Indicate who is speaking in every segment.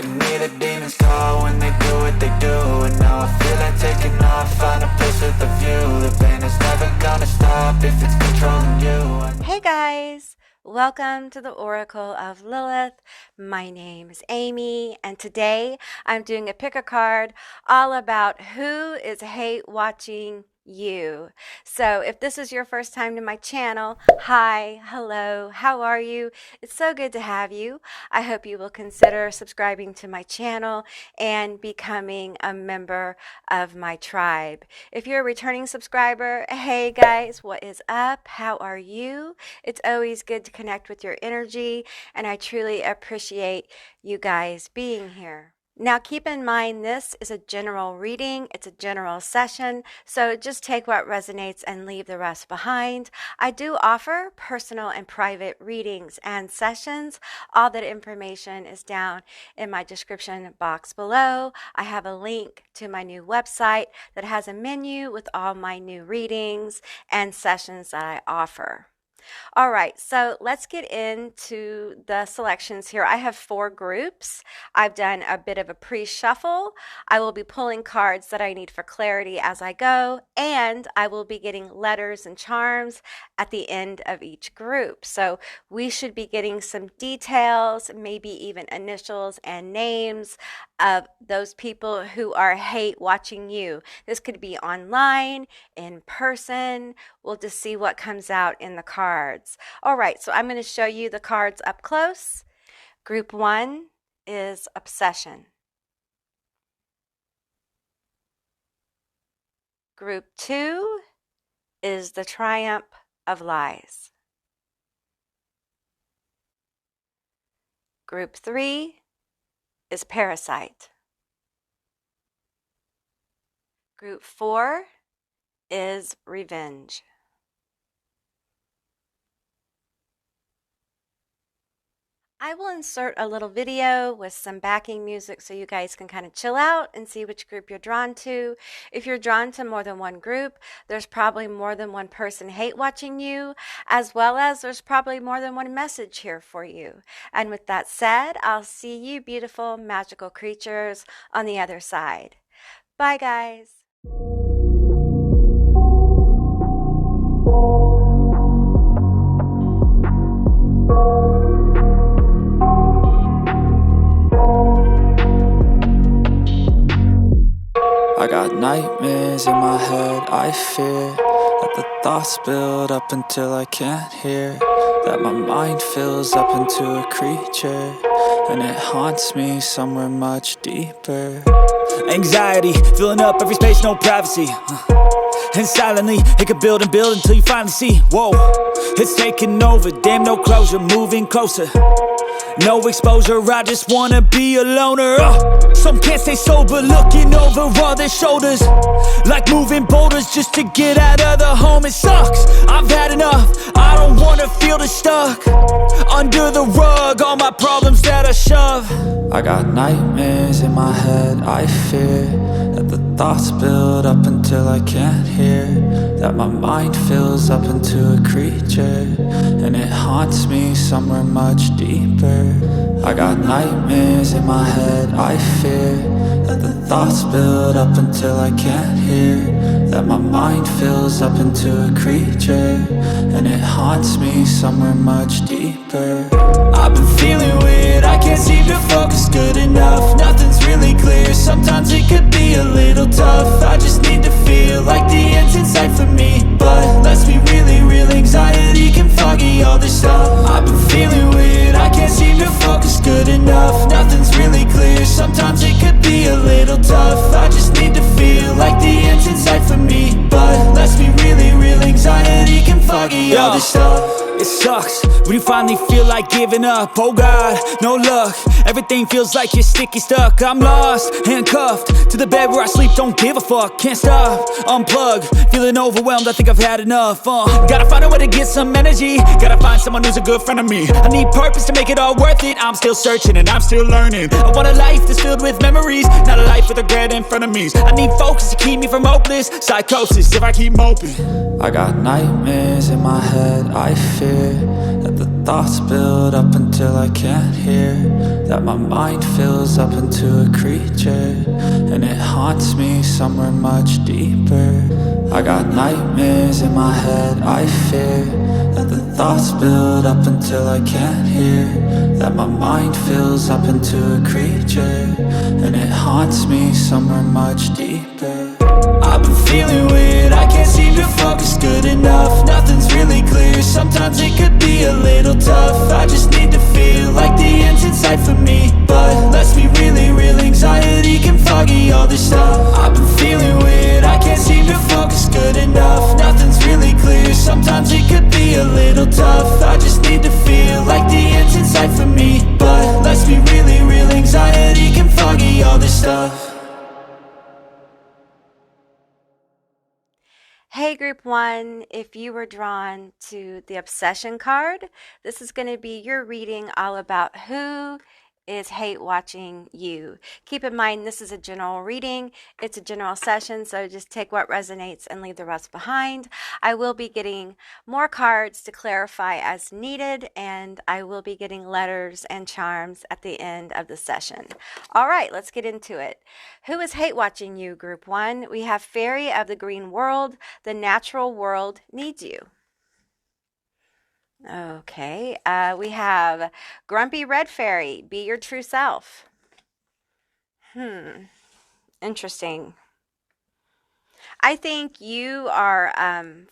Speaker 1: can hear the demons call when they do what they do. And now I feel like taking off, find a place with a view. The pain is never gonna stop if it's controlling you.
Speaker 2: Hey guys, welcome to the Oracle of Lilith. My name is Amy, and today I'm doing a pick a card all about who is hate watching you. So if this is your first time to my channel, hi, hello, how are you? It's so good to have you. I hope you will consider subscribing to my channel and becoming a member of my tribe. If you're a returning subscriber, hey guys, what is up? How are you? It's always good to connect with your energy, and I truly appreciate you guys being here. Now keep in mind, this is a general reading. It's a general session, so just take what resonates and leave the rest behind. I do offer personal and private readings and sessions. All that information is down in my description box below. I have a link to my new website that has a menu with all my new readings and sessions that I offer. All right, so let's get into the selections here. I have 4 groups. I've done a bit of a pre-shuffle. I will be pulling cards that I need for clarity as I go, and I will be getting letters and charms at the end of each group. So we should be getting some details, maybe even initials and names of those people who are hate watching you. This could be online, in person. We'll just see what comes out in the cards. All right, so I'm going to show you the cards up close. Group 1 is obsession. Group 2 is the triumph of lies. Group 3 is Parasite. Group 4 is revenge. I will insert a little video with some backing music so you guys can kind of chill out and see which group you're drawn to. If you're drawn to more than one group, there's probably more than one person hate watching you, as well as there's probably more than one message here for you. And with that said, I'll see you beautiful magical creatures on the other side. Bye guys.
Speaker 1: I got nightmares in my head, I fear that the thoughts build up until I can't hear, that my mind fills up into a creature, and it haunts me somewhere much deeper. Anxiety, filling up every space, no privacy, and silently, it could build and build until you finally see, whoa, it's taking over, damn no closure, moving closer. No exposure, I just wanna be a loner. Some can't stay sober, looking over all their shoulders, like moving boulders just to get out of the home. It sucks, I've had enough, I don't wanna feel the stuck under the rug, all my problems that I shove. I got nightmares in my head, I fear that the thoughts build up until I can't hear, that my mind fills up into a creature, and it haunts me somewhere much deeper. I got nightmares in my head, I fear that the thoughts build up until I can't hear, that my mind fills up into a creature, and it haunts me somewhere much deeper. I've been feeling weird, I can't seem to focus good enough, nothing's really clear, sometimes it could be a little tough. I just need to feel like the end's in sight for me, but let's be really real, anxiety can foggy all this stuff. I've been feeling weird, I can't seem to focus good enough, nothing's really clear, sometimes it could be a little tough. I just need to feel like the end's in sight for me, but let's be really real, anxiety can foggy all this stuff. It sucks when you finally feel like giving up. Oh God, no luck, everything feels like you're sticky stuck. I'm lost, handcuffed to the bed where I sleep, don't give a fuck. Can't stop, unplug, feeling overwhelmed, I think I've had enough. Gotta find a way to get some energy, gotta find someone who's a good friend of me. I need purpose to make it all worth it, I'm still searching and I'm still learning. I want a life that's filled with memories, not a life with regret and frenemies. I need focus to keep me from hopeless psychosis if I keep moping. I got nightmares in my head, I fear fear that the thoughts build up until I can't hear, that my mind fills up into a creature, and it haunts me somewhere much deeper. I got nightmares in my head, I fear that the thoughts build up until I can't hear, that my mind fills up into a creature, and it haunts me somewhere much deeper. I've been feeling weird, I can't seem to focus good enough. Nothing's really clear, sometimes it could be a little tough. I just need to feel like the end's in sight for me, but let's be really real, anxiety can foggy all this stuff. I've been feeling weird, I can't seem to focus good enough. Nothing's really clear, sometimes it could be a little tough. I just need to feel like the end's in sight for me, but let's be really real, anxiety can foggy all this stuff.
Speaker 2: Hey, Group 1, if you were drawn to the Obsession card, this is going to be your reading all about who is hate watching you. Keep in mind, this is a general reading. It's a general session, so just take what resonates and leave the rest behind. I will be getting more cards to clarify as needed, and I will be getting letters and charms at the end of the session. All right, let's get into it. Who is hate watching you, Group 1? We have Fairy of the Green World. The natural world needs you. Okay, we have Grumpy Red Fairy, be your true self. Interesting. I think you are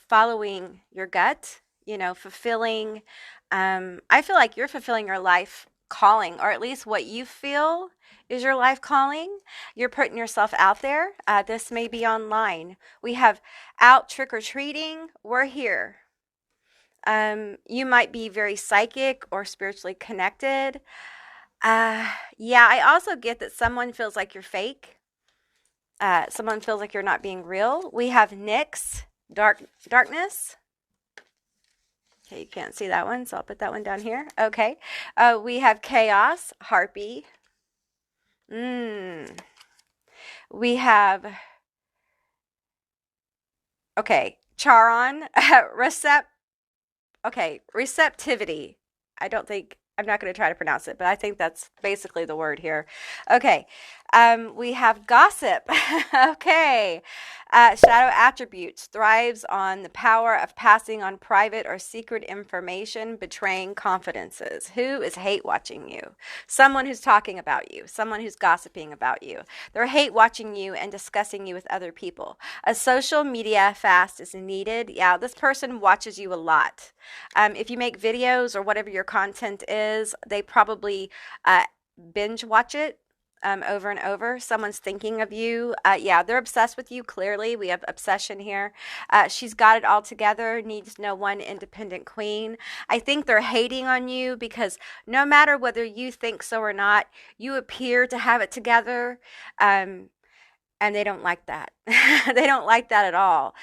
Speaker 2: following your gut, fulfilling. I feel like you're fulfilling your life calling, or at least what you feel is your life calling. You're putting yourself out there. This may be online. We have out trick-or-treating. We're here. You might be very psychic or spiritually connected. Yeah, I also get that someone feels like you're fake. Someone feels like you're not being real. We have Nyx, darkness. Okay, you can't see that one, so I'll put that one down here. Okay. We have Chaos, Harpy. We have, okay, Charon, receptivity. I'm not going to try to pronounce it, but I think that's basically the word here. Okay, we have Gossip. Okay, shadow attributes, thrives on the power of passing on private or secret information, betraying confidences. Who is hate watching you? Someone who's talking about you, someone who's gossiping about you. They're hate watching you and discussing you with other people. A social media fast is needed. Yeah, this person watches you a lot. If you make videos or whatever your content is, they probably binge watch it over and over. Someone's thinking of you. Yeah, they're obsessed with you, clearly. We have obsession here. She's got it all together, needs no one independent queen. I think they're hating on you because no matter whether you think so or not, you appear to have it together. And they don't like that. They don't like that at all.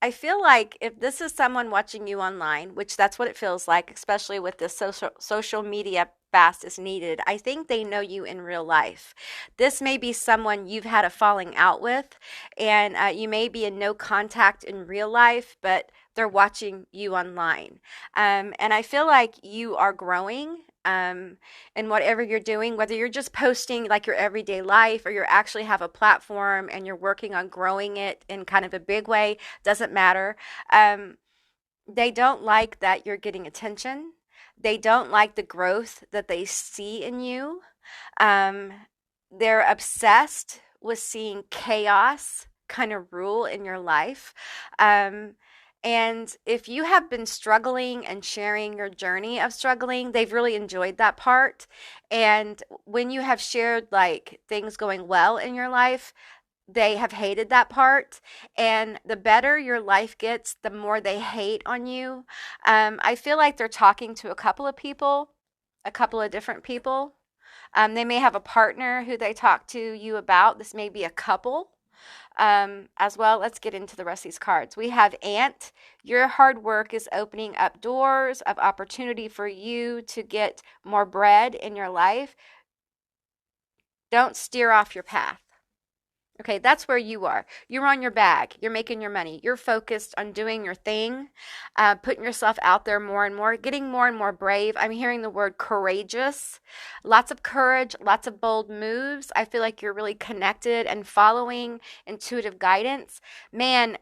Speaker 2: I feel like if this is someone watching you online, which that's what it feels like, especially with this social media fast is needed, I think they know you in real life. This may be someone you've had a falling out with, and you may be in no contact in real life, but they're watching you online. And I feel like you are growing in whatever you're doing, whether you're just posting like your everyday life or you actually have a platform and you're working on growing it in kind of a big way, doesn't matter. They don't like that you're getting attention. They don't like the growth that they see in you. They're obsessed with seeing chaos kind of rule in your life. And if you have been struggling and sharing your journey of struggling, they've really enjoyed that part. And when you have shared like things going well in your life, they have hated that part. And the better your life gets, the more they hate on you. I feel like they're talking to a couple of people, a couple of different people. They may have a partner who they talk to you about. This may be a couple. As well. Let's get into the rest of these cards. We have Ant. Your hard work is opening up doors of opportunity for you to get more bread in your life. Don't steer off your path. Okay, that's where you are. You're on your bag. You're making your money. You're focused on doing your thing, putting yourself out there more and more, getting more and more brave. I'm hearing the word courageous. Lots of courage, lots of bold moves. I feel like you're really connected and following intuitive guidance. Man,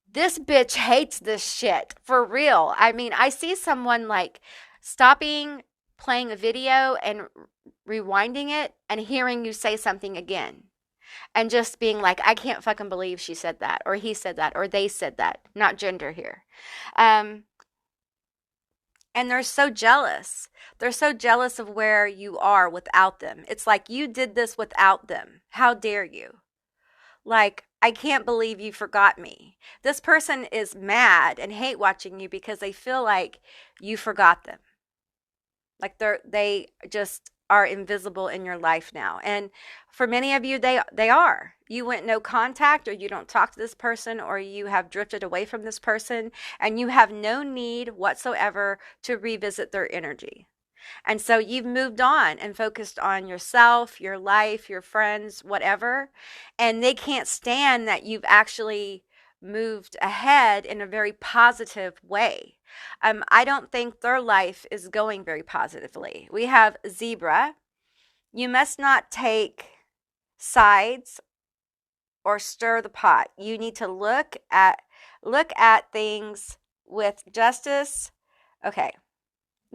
Speaker 2: this bitch hates this shit for real. I mean, I see someone like stopping playing a video and rewinding it and hearing you say something again and just being like, I can't fucking believe she said that, or he said that, or they said that. Not gender here. Um, and they're so jealous. They're so jealous of where you are without them. It's like you did this without them. How dare you? Like, I can't believe you forgot me. This person is mad and hate watching you because they feel like you forgot them. Like they just are invisible in your life now. And for many of you, they are. You went no contact, or you don't talk to this person, or you have drifted away from this person, and you have no need whatsoever to revisit their energy. And so you've moved on and focused on yourself, your life, your friends, whatever. And they can't stand that you've actually moved ahead in a very positive way. I don't think their life is going very positively. We have zebra. You must not take sides or stir the pot. You need to look at things with justice. Okay.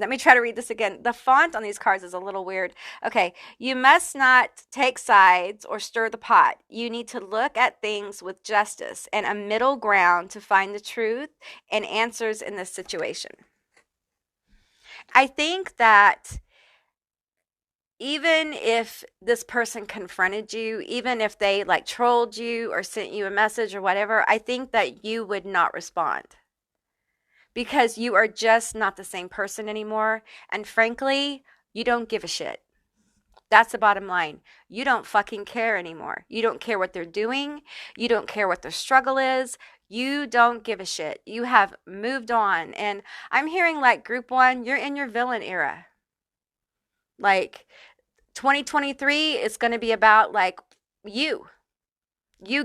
Speaker 2: Let me try to read this again. The font on these cards is a little weird. Okay. You must not take sides or stir the pot. You need to look at things with justice and a middle ground to find the truth and answers in this situation. I think that even if this person confronted you, even if they like trolled you or sent you a message or whatever, I think that you would not respond. Because you are just not the same person anymore. And frankly, you don't give a shit. That's the bottom line. You don't fucking care anymore. You don't care what they're doing. You don't care what their struggle is. You don't give a shit. You have moved on. And I'm hearing like group one, you're in your villain era. Like 2023 is going to be about like you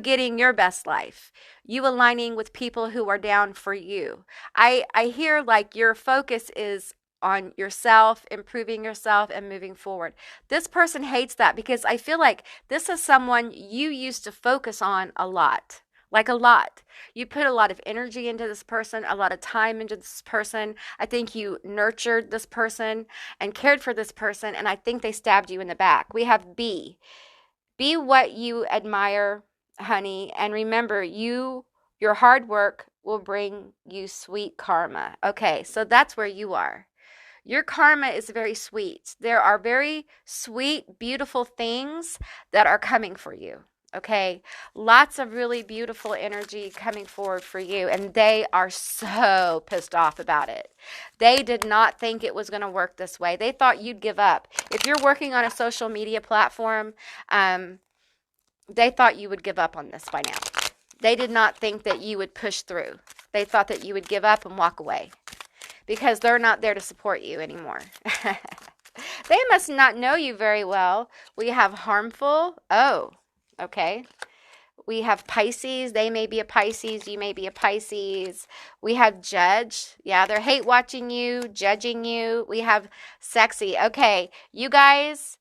Speaker 2: getting your best life, you aligning with people who are down for you. I hear like your focus is on yourself, improving yourself and moving forward. This person hates that because I feel like this is someone you used to focus on a lot. Like a lot. You put a lot of energy into this person, a lot of time into this person. I think you nurtured this person and cared for this person, and I think they stabbed you in the back. We have B. Be what you admire, honey, and remember, your hard work will bring you sweet karma. Okay, so that's where you are. Your karma is very sweet. There are very sweet, beautiful things that are coming for you. Okay, lots of really beautiful energy coming forward for you, and they are so pissed off about it. They did not think it was going to work this way. They thought you'd give up. If you're working on a social media platform, they thought you would give up on this by now. They did not think that you would push through. They thought that you would give up and walk away because they're not there to support you anymore. They must not know you very well. We have harmful. Oh, okay. We have Pisces. They may be a Pisces. You may be a Pisces. We have judge. Yeah, they're hate watching you, judging you. We have sexy. Okay, you guys,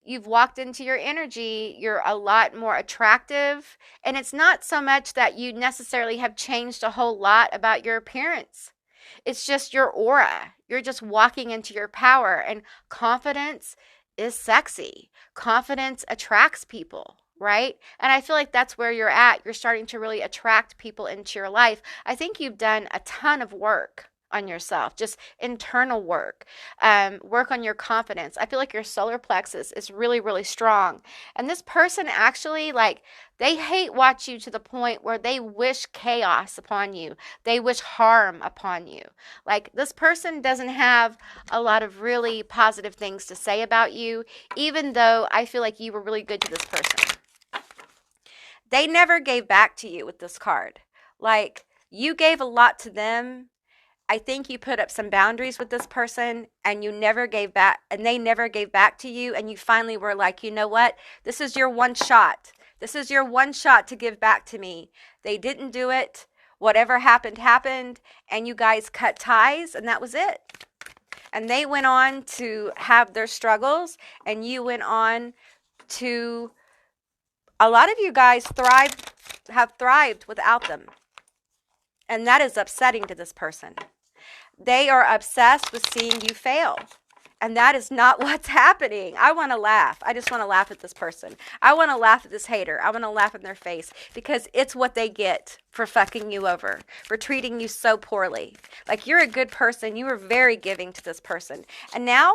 Speaker 2: you've walked into your energy. You're a lot more attractive. And it's not so much that you necessarily have changed a whole lot about your appearance. It's just your aura. You're just walking into your power. And confidence is sexy. Confidence attracts people, right? And I feel like that's where you're at. You're starting to really attract people into your life. I think you've done a ton of work on yourself, just internal work, work on your confidence. I feel like your solar plexus is really, really strong. And this person actually, like, they hate watch you to the point where they wish chaos upon you. They wish harm upon you. Like, this person doesn't have a lot of really positive things to say about you, even though I feel like you were really good to this person. They never gave back to you with this card. Like, you gave a lot to them. I think you put up some boundaries with this person and you never gave back, and they never gave back to you. And you finally were like, you know what? This is your one shot This is your one shot to give back to me. They didn't do it. Whatever happened, happened. And you guys cut ties, and that was it. And they went on to have their struggles, and you went on to, a lot of you guys have thrived without them. And that is upsetting to this person. They are obsessed with seeing you fail. And that is not what's happening. I want to laugh. I just want to laugh at this person. I want to laugh at this hater. I want to laugh in their face because it's what they get for fucking you over, for treating you so poorly. Like, you're a good person. You were very giving to this person. And now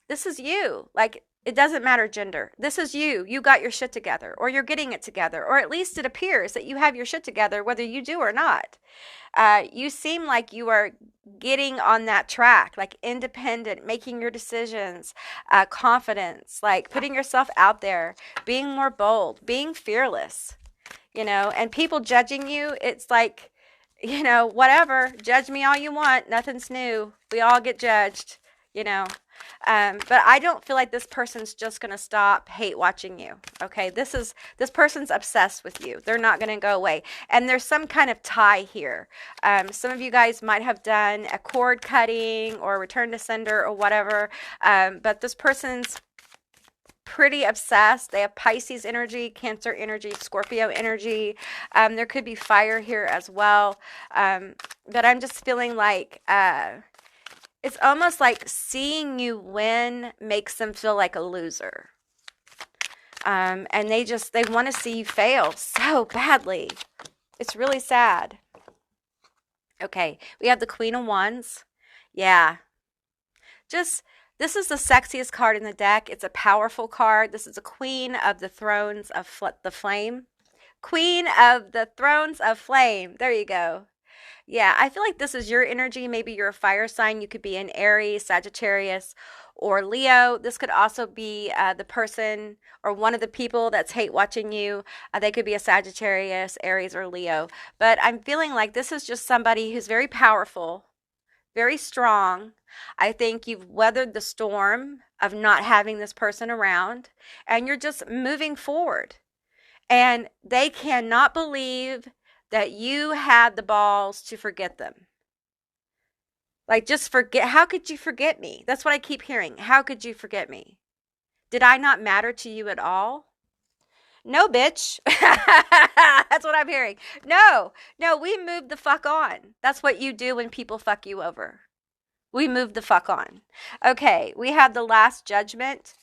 Speaker 2: this is you. Like, it doesn't matter gender. This is you. You got your shit together, or you're getting it together, or at least it appears that you have your shit together, whether you do or not. You seem like you are getting on that track, like independent, making your decisions, confidence, like putting yourself out there, being more bold, being fearless, and people judging you. It's like, whatever, judge me all you want. Nothing's new. We all get judged, but I don't feel like this person's just going to stop hate watching you. Okay. This person's obsessed with you. They're not going to go away. And there's some kind of tie here. Some of you guys might have done a cord cutting or return to sender or whatever. But this person's pretty obsessed. They have Pisces energy, Cancer energy, Scorpio energy. There could be fire here as well. But I'm just feeling like, it's almost like seeing you win makes them feel like a loser. And they want to see you fail so badly. It's really sad. Okay, we have the Queen of Wands. Yeah. This is the sexiest card in the deck. It's a powerful card. This is a Queen of the Thrones of the Flame. Queen of the Thrones of Flame. There you go. Yeah, I feel like this is your energy. Maybe you're a fire sign. You could be an Aries, Sagittarius, or Leo. This could also be the person or one of the people that's hate watching you. They could be a Sagittarius, Aries, or Leo. But I'm feeling like this is just somebody who's very powerful, very strong. I think you've weathered the storm of not having this person around, and you're just moving forward. And they cannot believe that you had the balls to forget them. Like, just forget. How could you forget me? That's what I keep hearing. How could you forget me? Did I not matter to you at all? No, bitch. That's what I'm hearing. No, we moved the fuck on. That's what you do when people fuck you over. We move the fuck on. Okay, we have the Last Judgment.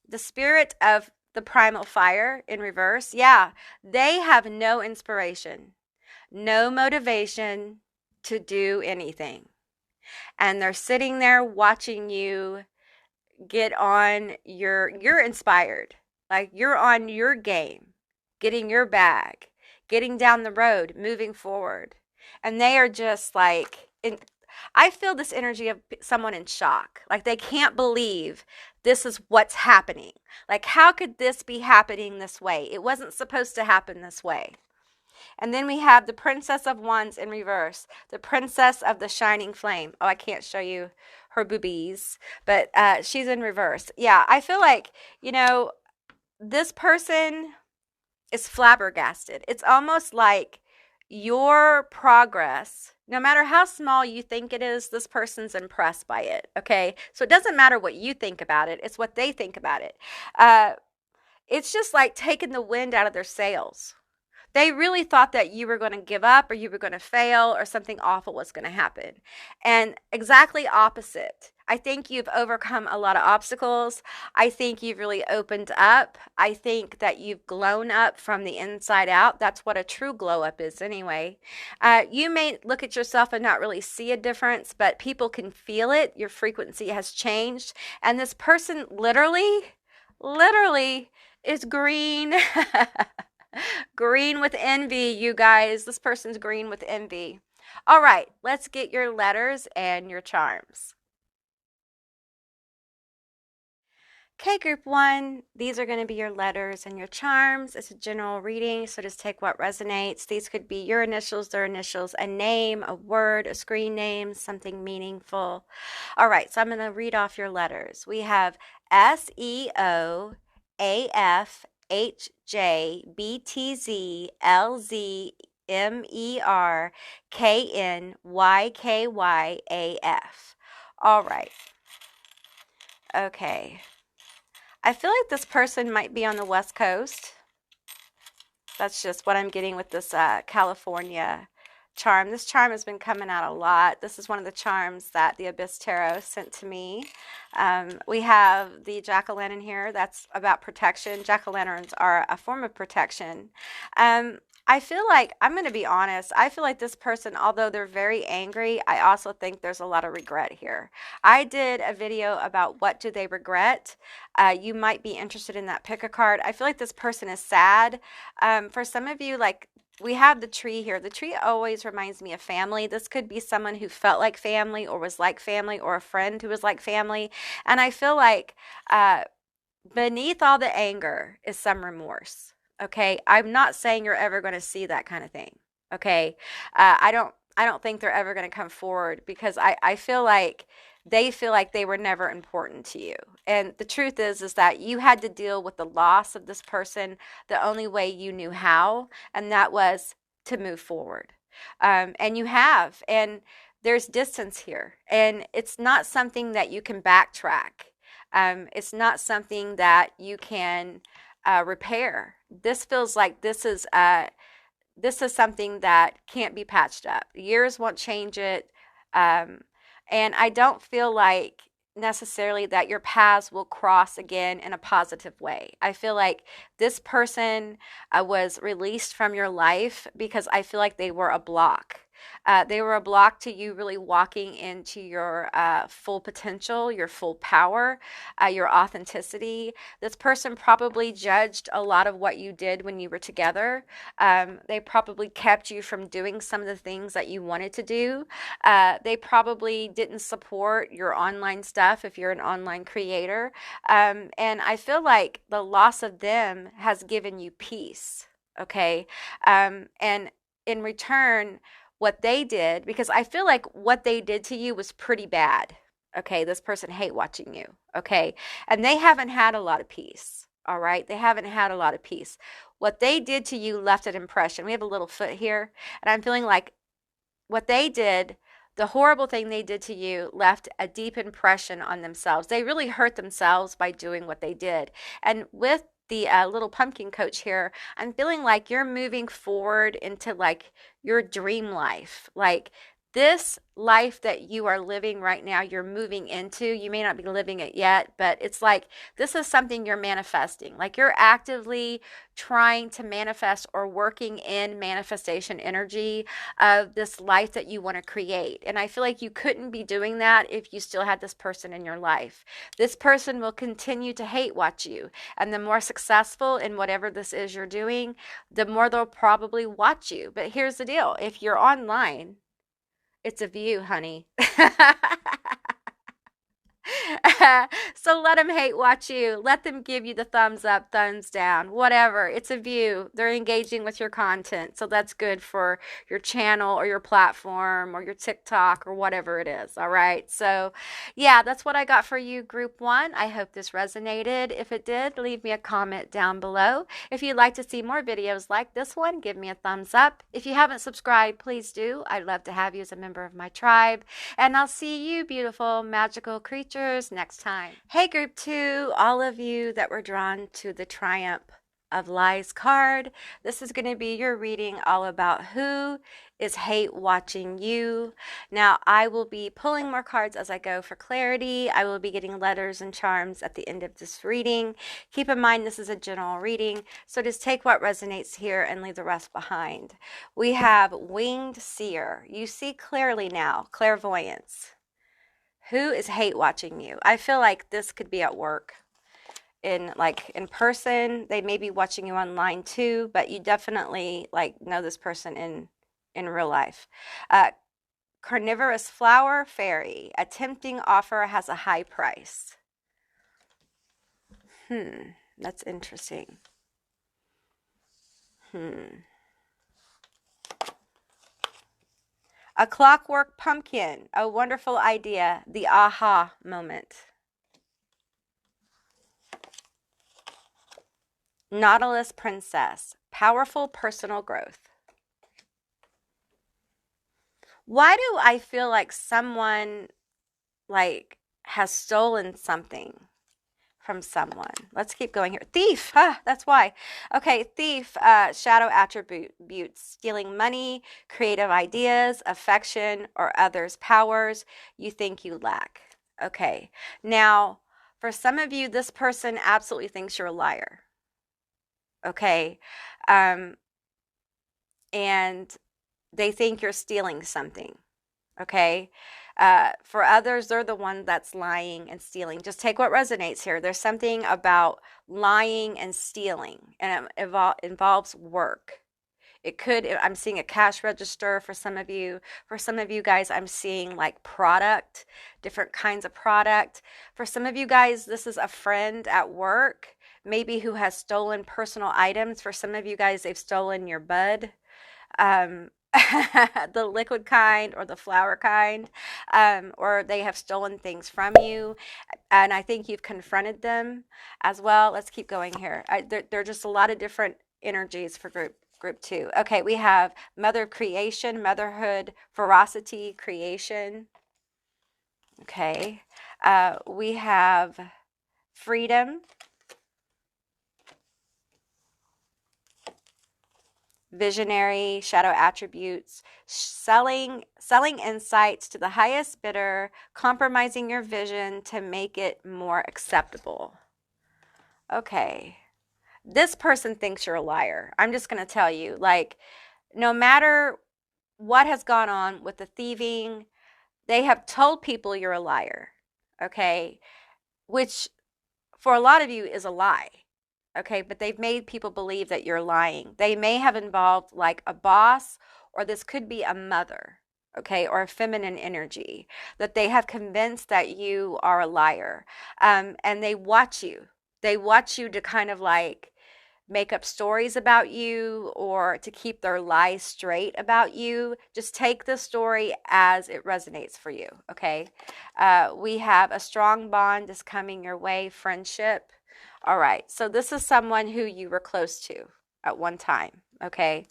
Speaker 2: The spirit of the primal fire in reverse. Yeah, they have no inspiration, no motivation to do anything. And they're sitting there watching you get on you're inspired. Like, you're on your game, getting your bag, getting down the road, moving forward. And they are just like, I feel this energy of someone in shock. Like, they can't believe this is what's happening. Like, how could this be happening this way? It wasn't supposed to happen this way. And then we have the Princess of Wands in reverse, the Princess of the Shining Flame. Oh, I can't show you her boobies, but she's in reverse. Yeah, I feel like, this person is flabbergasted. It's almost like your progress, no matter how small you think it is, this person's impressed by it, okay? So it doesn't matter what you think about it. It's what they think about it. It's just like taking the wind out of their sails. They really thought that you were going to give up, or you were going to fail, or something awful was going to happen. And exactly opposite. I think you've overcome a lot of obstacles. I think you've really opened up. I think that you've glown up from the inside out. That's what a true glow up is anyway. You may look at yourself and not really see a difference, but people can feel it. Your frequency has changed. And this person literally is green. Green with envy, you guys. This person's green with envy. All right, let's get your letters and your charms. Okay, group 1, these are going to be your letters and your charms. It's a general reading, so just take what resonates. These could be your initials, their initials, a name, a word, a screen name, something meaningful. All right, so I'm going to read off your letters. We have SEO, AF, HJBTZLZMERKNYKYAF. All right. Okay. I feel like this person might be on the West Coast. That's just what I'm getting with this California charm. This charm has been coming out a lot. This is one of the charms that the Abyss Tarot sent to me. We have the jack-o'-lantern here. That's about protection. Jack-o'-lanterns are a form of protection. I feel like, I'm going to be honest, I feel like this person, although they're very angry, I also think there's a lot of regret here. I did a video about what do they regret. You might be interested in that. Pick a card. I feel like this person is sad. For some of you, like, we have the tree here. The tree always reminds me of family. This could be someone who felt like family or was like family, or a friend who was like family. And I feel like beneath all the anger is some remorse. Okay, I'm not saying you're ever going to see that kind of thing. Okay, I don't think they're ever going to come forward, because I feel like they were never important to you. And the truth is that you had to deal with the loss of this person the only way you knew how, and that was to move forward. And you have, and there's distance here, and it's not something that you can backtrack. It's not something that you can repair. This feels like this is something that can't be patched up. Years won't change it. And I don't feel like necessarily that your paths will cross again in a positive way. I feel like this person was released from your life because I feel like they were a block. They were a block to you really walking into your full potential, your full power, your authenticity. This person probably judged a lot of what you did when you were together. They probably kept you from doing some of the things that you wanted to do. They probably didn't support your online stuff if you're an online creator. And I feel like the loss of them has given you peace. Okay. And in return, what they did, because I feel like what they did to you was pretty bad. Okay, this person hate watching you. Okay, and they haven't had a lot of peace. All right, they haven't had a lot of peace. What they did to you left an impression. We have a little foot here, and I'm feeling like what they did, the horrible thing they did to you, left a deep impression on themselves. They really hurt themselves by doing what they did. And with the little pumpkin coach here, I'm feeling like you're moving forward into like your dream life. Like this life that you are living right now, you're moving into. You may not be living it yet, but it's like this is something you're manifesting. Like you're actively trying to manifest or working in manifestation energy of this life that you want to create. And I feel like you couldn't be doing that if you still had this person in your life. This person will continue to hate watch you. And the more successful in whatever this is you're doing, the more they'll probably watch you. But here's the deal. If you're online, it's a view, honey. So let them hate watch you. Let them give you the thumbs up, thumbs down, whatever. It's a view. They're engaging with your content. So that's good for your channel or your platform or your TikTok or whatever it is. All right. So yeah, that's what I got for you, group one. I hope this resonated. If it did, leave me a comment down below. If you'd like to see more videos like this one, give me a thumbs up. If you haven't subscribed, please do. I'd love to have you as a member of my tribe. And I'll see you, beautiful, magical creatures, next time. Hey, group two, all of you that were drawn to the Triumph of Lies card, this is going to be your reading all about who is hate watching you. Now, I will be pulling more cards as I go for clarity. I will be getting letters and charms at the end of this reading. Keep in mind, this is a general reading, so just take what resonates here and leave the rest behind. We have Winged Seer. You see clearly now, clairvoyance. Who is hate watching you? I feel like this could be at work. In person, they may be watching you online too, but you definitely know this person in real life. Carnivorous flower fairy. A tempting offer has a high price. That's interesting. A clockwork pumpkin. A wonderful idea. The aha moment. Nautilus Princess, powerful personal growth. Why do I feel like someone like has stolen something from someone? Let's keep going here. Thief. That's why. Okay, thief, shadow attributes, stealing money, creative ideas, affection, or others' powers you think you lack. Okay, now for some of you, this person absolutely thinks you're a liar. Okay, um, and they think you're stealing something. Okay. For others, they're the one that's lying and stealing. Just take what resonates here. There's something about lying and stealing, and it involves work. It could, I'm seeing a cash register for some of you. For some of you guys, I'm seeing like product, different kinds of product. For some of you guys, this is a friend at work, maybe who has stolen personal items. For some of you guys, they've stolen your bud. Um, the liquid kind or the flower kind, or they have stolen things from you, and I think you've confronted them as well. Let's keep going here. There are just a lot of different energies for group 2. Okay, we have mother of creation, motherhood, ferocity, creation. Okay, we have freedom, visionary, shadow attributes, selling insights to the highest bidder, compromising your vision to make it more acceptable. Okay, this person thinks you're a liar. I'm just going to tell you, like, no matter what has gone on with the thieving, they have told people you're a liar. Okay, which for a lot of you is a lie. Okay, but they've made people believe that you're lying. They may have involved like a boss, or this could be a mother, okay, or a feminine energy, that they have convinced that you are a liar. And they watch you. They watch you to kind of like make up stories about you or to keep their lies straight about you. Just take the story as it resonates for you, okay? We have a strong bond is coming your way, friendship. All right, so this is someone who you were close to at one time, okay?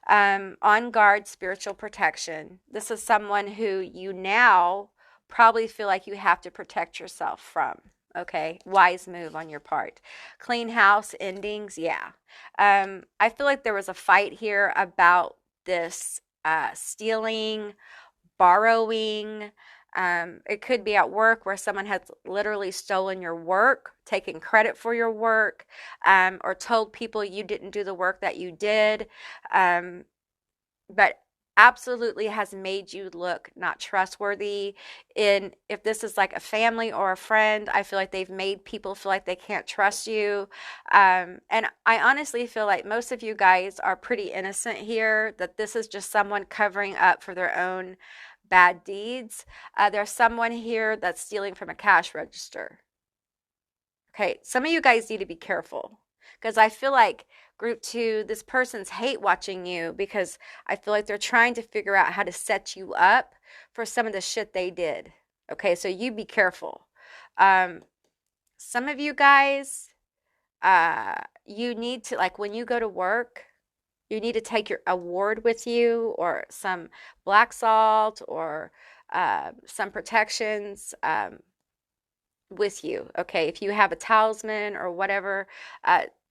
Speaker 2: On guard, spiritual protection. This is someone who you now probably feel like you have to protect yourself from, okay? Wise move on your part. Clean house, endings, yeah. I feel like there was a fight here about this stealing, borrowing. It could be at work where someone has literally stolen your work, taken credit for your work, or told people you didn't do the work that you did, but absolutely has made you look not trustworthy. If this is like a family or a friend, I feel like they've made people feel like they can't trust you. And I honestly feel like most of you guys are pretty innocent here, that this is just someone covering up for their own bad deeds. There's someone here that's stealing from a cash register. Okay, some of you guys need to be careful, because I feel like group 2, this person's hate watching you because I feel like they're trying to figure out how to set you up for some of the shit they did. Okay, so you be careful. Some of you guys, you need to, like, when you go to work, you need to take your award with you, or some black salt, or some protections with you. Okay, if you have a talisman or whatever,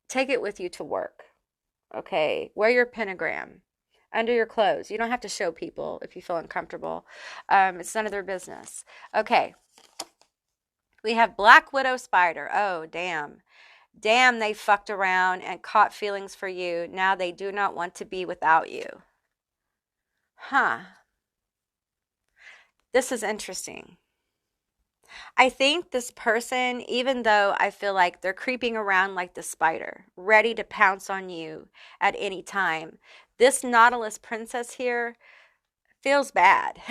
Speaker 2: take it with you to work. Okay, wear your pentagram under your clothes. You don't have to show people if you feel uncomfortable. It's none of their business. Okay, we have Black Widow Spider. Oh, damn. Damn, they fucked around and caught feelings for you. Now they do not want to be without you. Huh. This is interesting. I think this person, even though I feel like they're creeping around like the spider, ready to pounce on you at any time, this Nautilus princess here feels bad.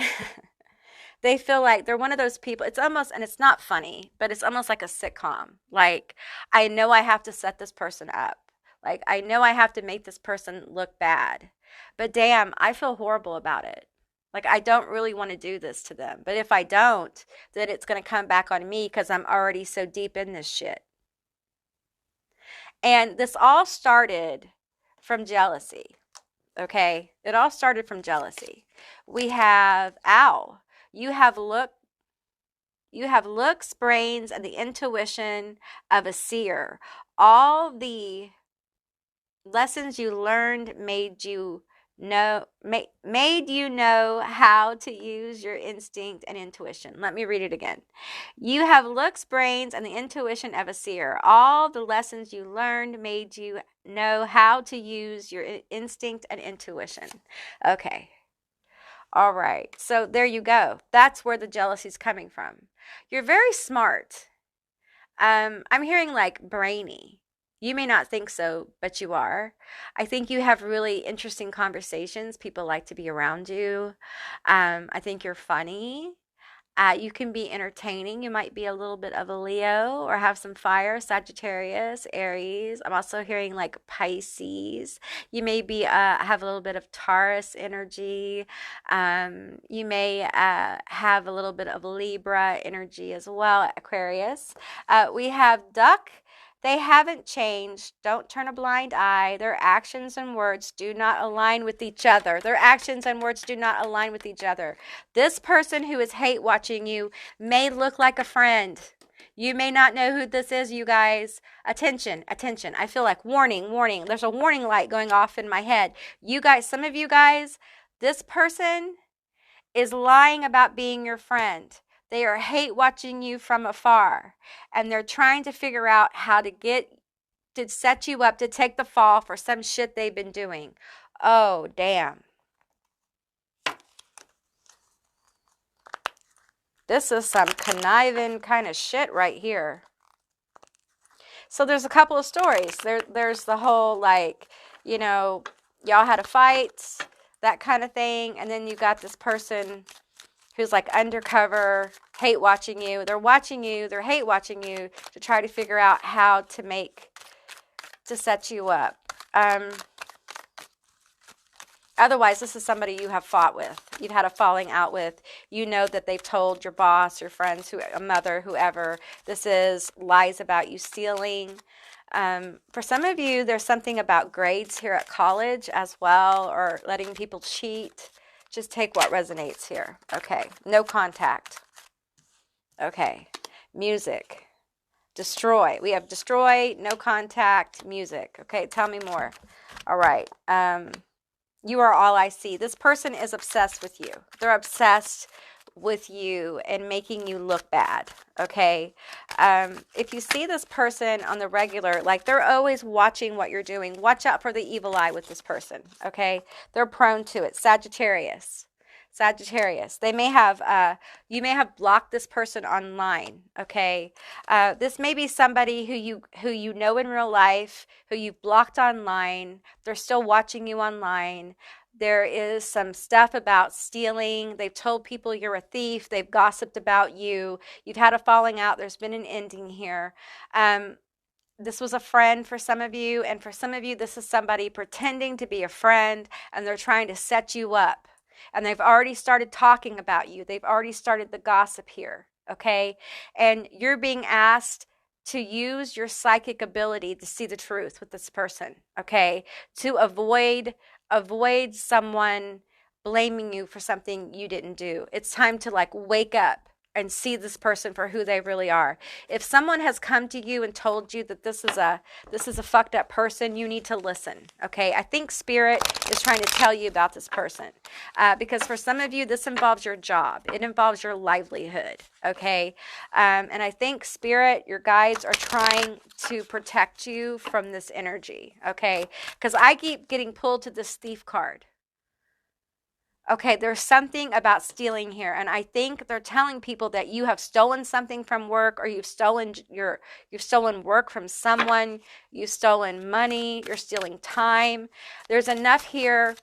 Speaker 2: They feel like they're one of those people. It's almost, and it's not funny, but it's almost like a sitcom. Like, I know I have to set this person up. Like, I know I have to make this person look bad. But damn, I feel horrible about it. Like, I don't really want to do this to them. But if I don't, then it's going to come back on me because I'm already so deep in this shit. And this all started from jealousy. Okay, it all started from jealousy. We have Owl. You have looks, brains, and the intuition of a seer. All the lessons you learned made you know how to use your instinct and intuition. Let me read it again. You have looks, brains, and the intuition of a seer. All the lessons you learned made you know how to use your instinct and intuition. Okay. All right. So there you go. That's where the jealousy is coming from. You're very smart. I'm hearing like brainy. You may not think so, but you are. I think you have really interesting conversations. People like to be around you. I think you're funny. You can be entertaining. You might be a little bit of a Leo or have some fire, Sagittarius, Aries. I'm also hearing like Pisces. You may be have a little bit of Taurus energy. You may have a little bit of Libra energy as well, Aquarius. We have Duck. They haven't changed. Don't turn a blind eye. Their actions and words do not align with each other. Their actions and words do not align with each other. This person who is hate watching you may look like a friend. You may not know who this is, you guys. Attention, attention. I feel like warning, warning. There's a warning light going off in my head. You guys, some of you guys, this person is lying about being your friend. They are hate watching you from afar, and they're trying to figure out how to set you up to take the fall for some shit they've been doing. Oh, damn. This is some conniving kind of shit right here. So there's a couple of stories. There's the whole like, y'all had a fight, that kind of thing, and then you got this person who's like undercover, hate watching you. They're watching you, they're hate watching you to try to figure out how to set you up. Otherwise, this is somebody you have fought with. You've had a falling out with. You know that they've told your boss, your friends, a mother, whoever, this is lies about you stealing. For some of you, there's something about grades here at college as well, or letting people cheat. Just take what resonates here. Okay. No contact. Okay. Music. Destroy. We have destroy, no contact, music. Okay. Tell me more. All right. You are all I see. This person is obsessed with you. They're obsessed with you and making you look bad. Okay. If you see this person on the regular, like they're always watching what you're doing. Watch out for the evil eye with this person. Okay. They're prone to it. Sagittarius. They may have, you may have blocked this person online. Okay. This may be somebody who you know in real life, who you've blocked online. They're still watching you online. There is some stuff about stealing. They've told people you're a thief. They've gossiped about you. You've had a falling out. There's been an ending here. This was a friend for some of you. And for some of you, this is somebody pretending to be a friend, and they're trying to set you up. And they've already started talking about you. They've already started the gossip here. Okay. And you're being asked to use your psychic ability to see the truth with this person. Okay. To avoid someone blaming you for something you didn't do. It's time to like wake up and see this person for who they really are. If someone has come to you and told you that this is a fucked up person, you need to listen. Okay. I think Spirit is trying to tell you about this person. Because for some of you, this involves your job. It involves your livelihood. Okay. And I think Spirit, your guides are trying to protect you from this energy. Okay. Because I keep getting pulled to this thief card. Okay, there's something about stealing here, and I think they're telling people that you have stolen something from work, or you've stolen work from someone, you've stolen money, you're stealing time. There's enough here.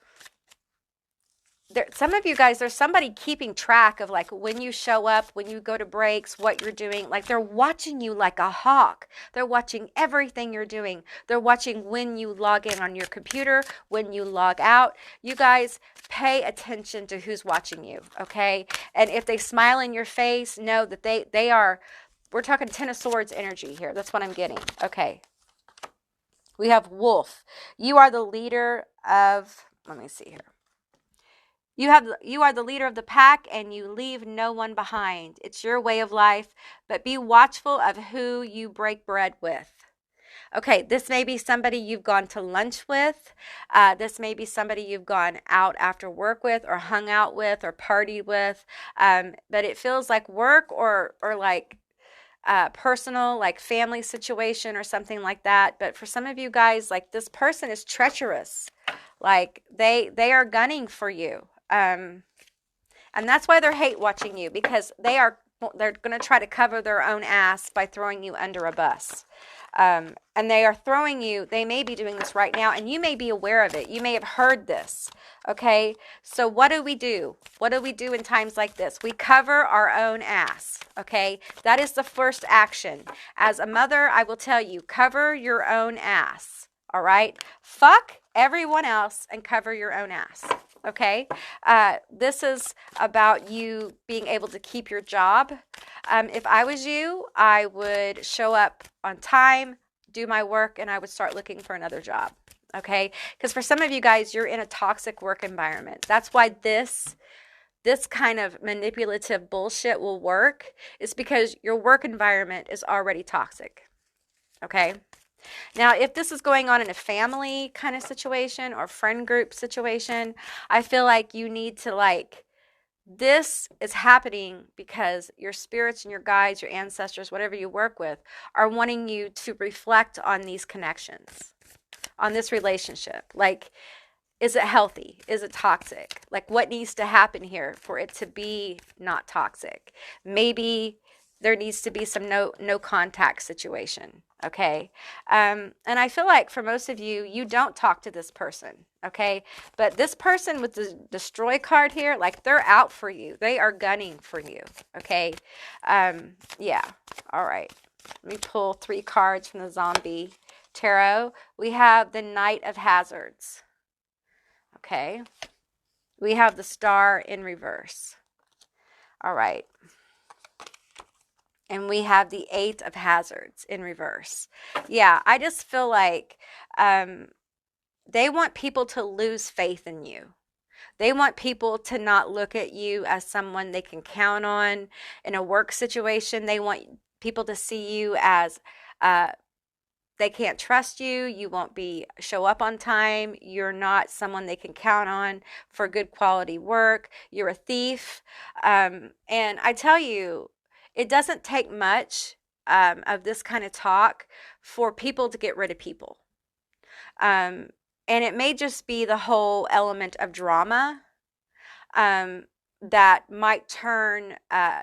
Speaker 2: Some of you guys, there's somebody keeping track of like when you show up, when you go to breaks, what you're doing. Like they're watching you like a hawk. They're watching everything you're doing. They're watching when you log in on your computer, when you log out. You guys pay attention to who's watching you, okay? And if they smile in your face, know that they are, we're talking Ten of Swords energy here. That's what I'm getting, okay? We have wolf. You are the leader of, let me see here. You are the leader of the pack and you leave no one behind. It's your way of life, but be watchful of who you break bread with. Okay, this may be somebody you've gone to lunch with. This may be somebody you've gone out after work with or hung out with or partied with. But it feels like work or like personal, like family situation or something like that. But for some of you guys, like this person is treacherous. Like they are gunning for you. And that's why they're hate watching you, because they're going to try to cover their own ass by throwing you under a bus. And they are throwing you, they may be doing this right now, and you may be aware of it. You may have heard this. Okay. So what do we do? What do we do in times like this? We cover our own ass. Okay. That is the first action. As a mother, I will tell you, cover your own ass. All right. Fuck everyone else and cover your own ass. Okay. This is about you being able to keep your job. If I was you, I would show up on time, do my work, and I would start looking for another job. Okay. Because for some of you guys, you're in a toxic work environment. That's why this kind of manipulative bullshit will work, is because your work environment is already toxic. Okay. Now, if this is going on in a family kind of situation or friend group situation, I feel like you need to this is happening because your spirits and your guides, your ancestors, whatever you work with, are wanting you to reflect on these connections, on this relationship. Like, is it healthy? Is it toxic? Like, what needs to happen here for it to be not toxic? Maybe there needs to be some no contact situation. Okay. And I feel like for most of you, you don't talk to this person. Okay. But this person with the destroy card here, like they're out for you. They are gunning for you. Okay. Yeah. All right. Let me pull 3 cards from the zombie tarot. We have the Knight of Hazards. Okay. We have the Star in reverse. All right. And we have the 8 of Hazards in reverse. Yeah, I just feel like they want people to lose faith in you. They want people to not look at you as someone they can count on in a work situation. They want people to see you as they can't trust you. You won't show up on time. You're not someone they can count on for good quality work. You're a thief. And I tell you, it doesn't take much of this kind of talk for people to get rid of people. And it may just be the whole element of drama that might turn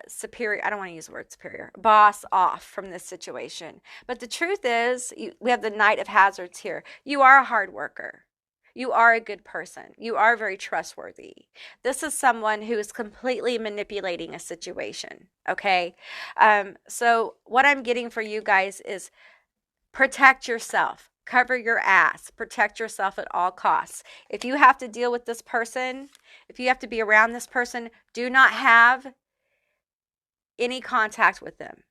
Speaker 2: superior, I don't want to use the word superior, boss off from this situation. But the truth is, we have the Knight of Hazards here. You are a hard worker. You are a good person. You are very trustworthy. This is someone who is completely manipulating a situation, okay? So what I'm getting for you guys is protect yourself. Cover your ass. Protect yourself at all costs. If you have to deal with this person, if you have to be around this person, do not have any contact with them.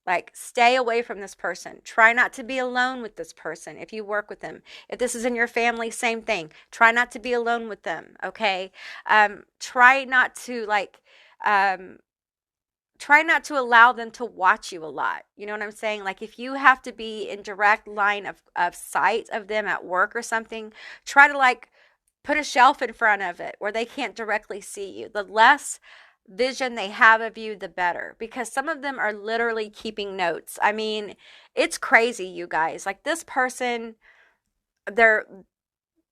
Speaker 2: Like, stay away from this person. Try not to be alone with this person if you work with them. If this is in your family, same thing. Try not to be alone with them, okay? Try not to, try not to allow them to watch you a lot. You know what I'm saying? Like, if you have to be in direct line of sight of them at work or something, try to, put a shelf in front of it where they can't directly see you. The less vision they have of you, the better, because some of them are literally keeping notes. I mean, it's crazy, you guys. Like, this person, they're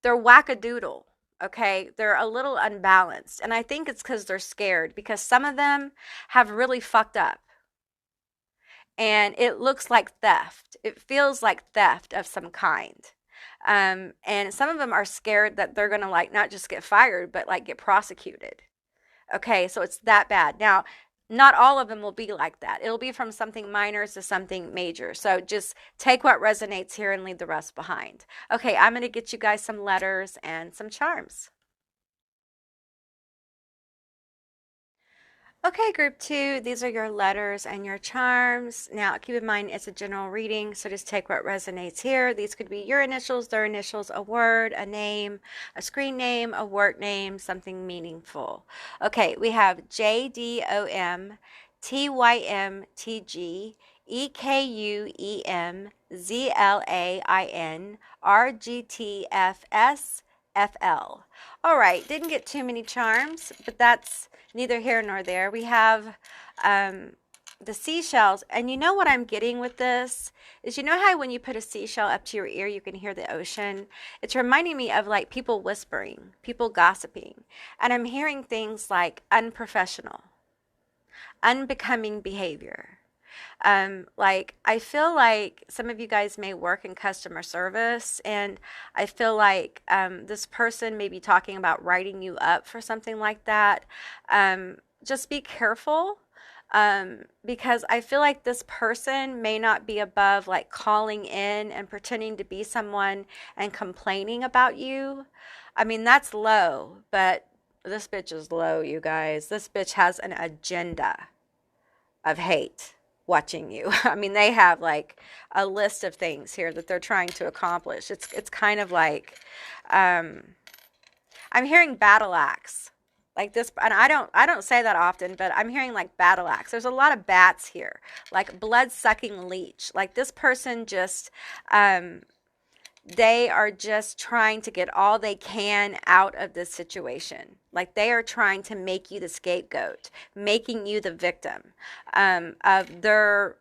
Speaker 2: wackadoodle. Okay, they're a little unbalanced, and I think it's because they're scared, because some of them have really fucked up, and it looks like theft. It feels like theft of some kind. And some of them are scared that they're gonna not just get fired, but get prosecuted. Okay, so it's that bad. Now, not all of them will be like that. It'll be from something minor to something major. So just take what resonates here and leave the rest behind. Okay, I'm going to get you guys some letters and some charms. Okay, group two, these are your letters and your charms. Now, keep in mind it's a general reading, so just take what resonates here. These could be your initials, their initials, a word, a name, a screen name, a work name, something meaningful. Okay, we have JDOM, TYMTG, EKUEM, ZLAIN, RGTFS, FL. All right, didn't get too many charms, but that's neither here nor there. We have the seashells, and you know what I'm getting with this is, you know how when you put a seashell up to your ear you can hear the ocean? It's reminding me of like people whispering, people gossiping, and I'm hearing things like unprofessional, unbecoming behavior. Like I feel like some of you guys may work in customer service, and I feel like this person may be talking about writing you up for something like that. Just be careful, because I feel like this person may not be above like calling in and pretending to be someone and complaining about you. I mean, that's low, but this bitch is low, you guys. This bitch has an agenda of hate watching you. I mean, they have like a list of things here that they're trying to accomplish. It's kind of like I'm hearing battle axe. Like this, and I don't say that often, but I'm hearing like battle axe. There's a lot of bats here, like blood sucking leech. Like this person just they are just trying to get all they can out of this situation. Like they are trying to make you the scapegoat, making you the victim of their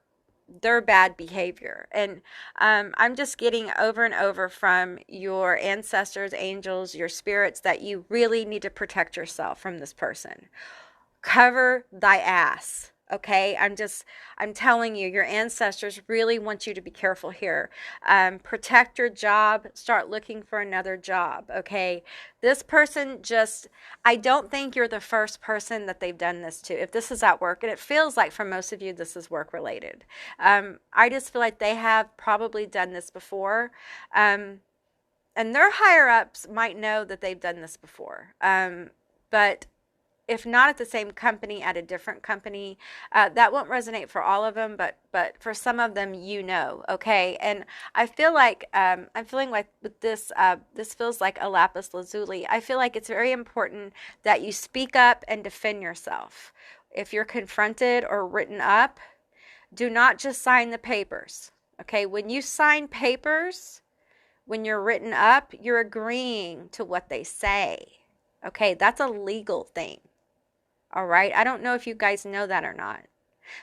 Speaker 2: bad behavior. And I'm just getting over and over from your ancestors, angels, your spirits, that you really need to protect yourself from this person. Cover thy ass. Okay, I'm telling you, your ancestors really want you to be careful here. Protect your job, start looking for another job. Okay, this person just, I don't think you're the first person that they've done this to. If this is at work, and it feels like for most of you, this is work related. I just feel like they have probably done this before. And their higher ups might know that they've done this before. But if not at the same company, at a different company, that won't resonate for all of them, but for some of them, you know, okay? And I feel like, I'm feeling like with this, this feels like a lapis lazuli. I feel like it's very important that you speak up and defend yourself. If you're confronted or written up, do not just sign the papers, okay? When you sign papers, when you're written up, you're agreeing to what they say, okay? That's a legal thing. All right. I don't know if you guys know that or not.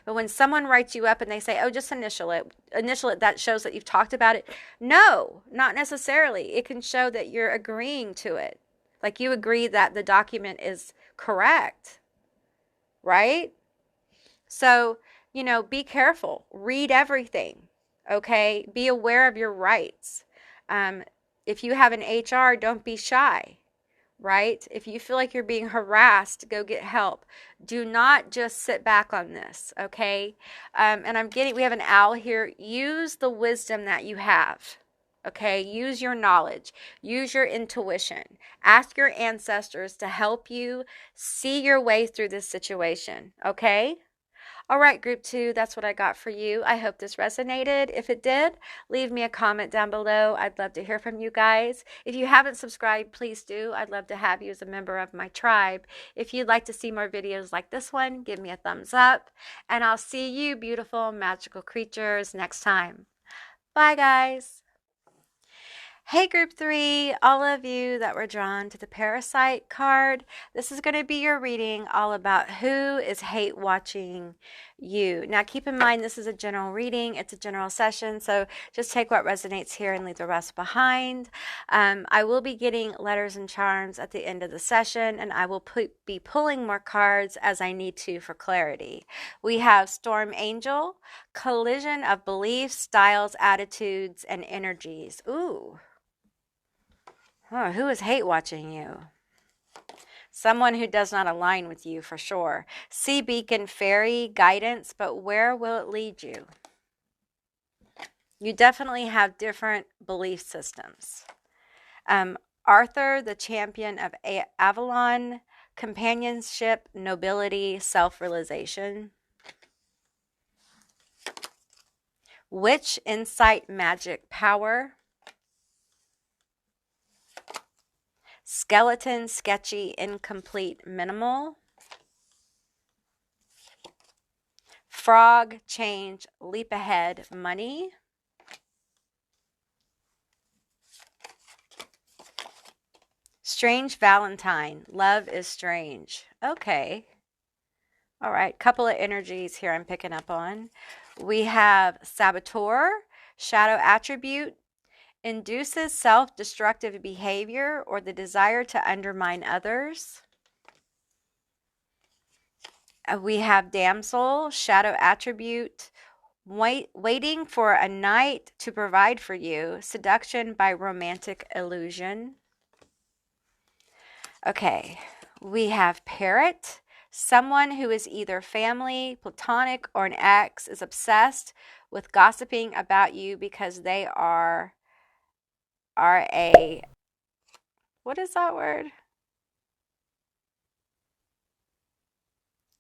Speaker 2: But when someone writes you up and they say, oh, just initial it, that shows that you've talked about it. No, not necessarily. It can show that you're agreeing to it. Like you agree that the document is correct. Right? So, you know, be careful. Read everything. Okay? Be aware of your rights. If you have an HR, don't be shy. Right? If you feel like you're being harassed, go get help. Do not just sit back on this, okay? And we have an owl here. Use the wisdom that you have, okay? Use your knowledge. Use your intuition. Ask your ancestors to help you see your way through this situation, okay? All right, group two, that's what I got for you. I hope this resonated. If it did, leave me a comment down below. I'd love to hear from you guys. If you haven't subscribed, please do. I'd love to have you as a member of my tribe. If you'd like to see more videos like this one, give me a thumbs up. And I'll see you, beautiful, magical creatures, next time. Bye, guys. Hey, group three, all of you that were drawn to the Parasite card, this is going to be your reading all about who is hate watching you. Now, keep in mind, this is a general reading. It's a general session, so just take what resonates here and leave the rest behind. I will be getting letters and charms at the end of the session, and I will be pulling more cards as I need to for clarity. We have Storm Angel, collision of beliefs, styles, attitudes, and energies. Ooh. Oh, who is hate watching you? Someone who does not align with you for sure. Sea beacon, fairy, guidance, but where will it lead you? You definitely have different belief systems. Arthur, the champion of Avalon, companionship, nobility, self-realization. Witch, insight, magic, power. Skeleton, sketchy, incomplete, minimal. Frog, change, leap ahead, money. Strange Valentine, love is strange. Okay. All right, couple of energies here I'm picking up on. We have Saboteur, shadow attribute, induces self-destructive behavior or the desire to undermine others. We have Damsel, shadow attribute, waiting for a knight to provide for you, seduction by romantic illusion. Okay, we have Parrot, someone who is either family, platonic, or an ex is obsessed with gossiping about you because they are a, what is that word?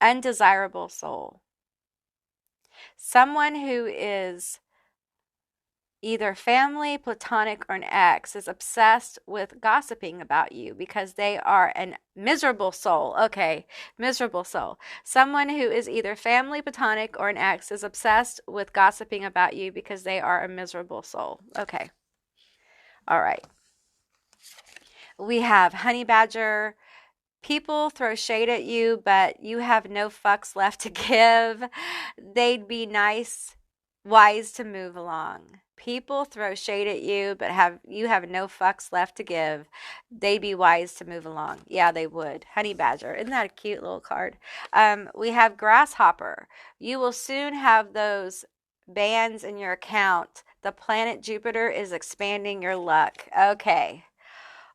Speaker 2: Undesirable soul. Someone who is either family, platonic, or an ex is obsessed with gossiping about you because they are a miserable soul. Okay, miserable soul. Someone who is either family, platonic, or an ex is obsessed with gossiping about you because they are a miserable soul. Okay. All right. We have honey badger. People throw shade at you, but you have no fucks left to give. They'd be wise to move along. People throw shade at you, but you have no fucks left to give. They'd be wise to move along. Yeah, they would. Honey badger. Isn't that a cute little card? We have grasshopper. You will soon have those bands in your account. The planet Jupiter is expanding your luck. Okay.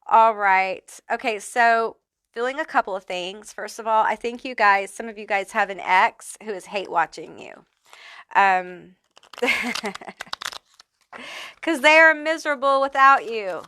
Speaker 2: All right. Okay, so feeling a couple of things. First of all, I think some of you guys have an ex who is hate watching you. Because they are miserable without you.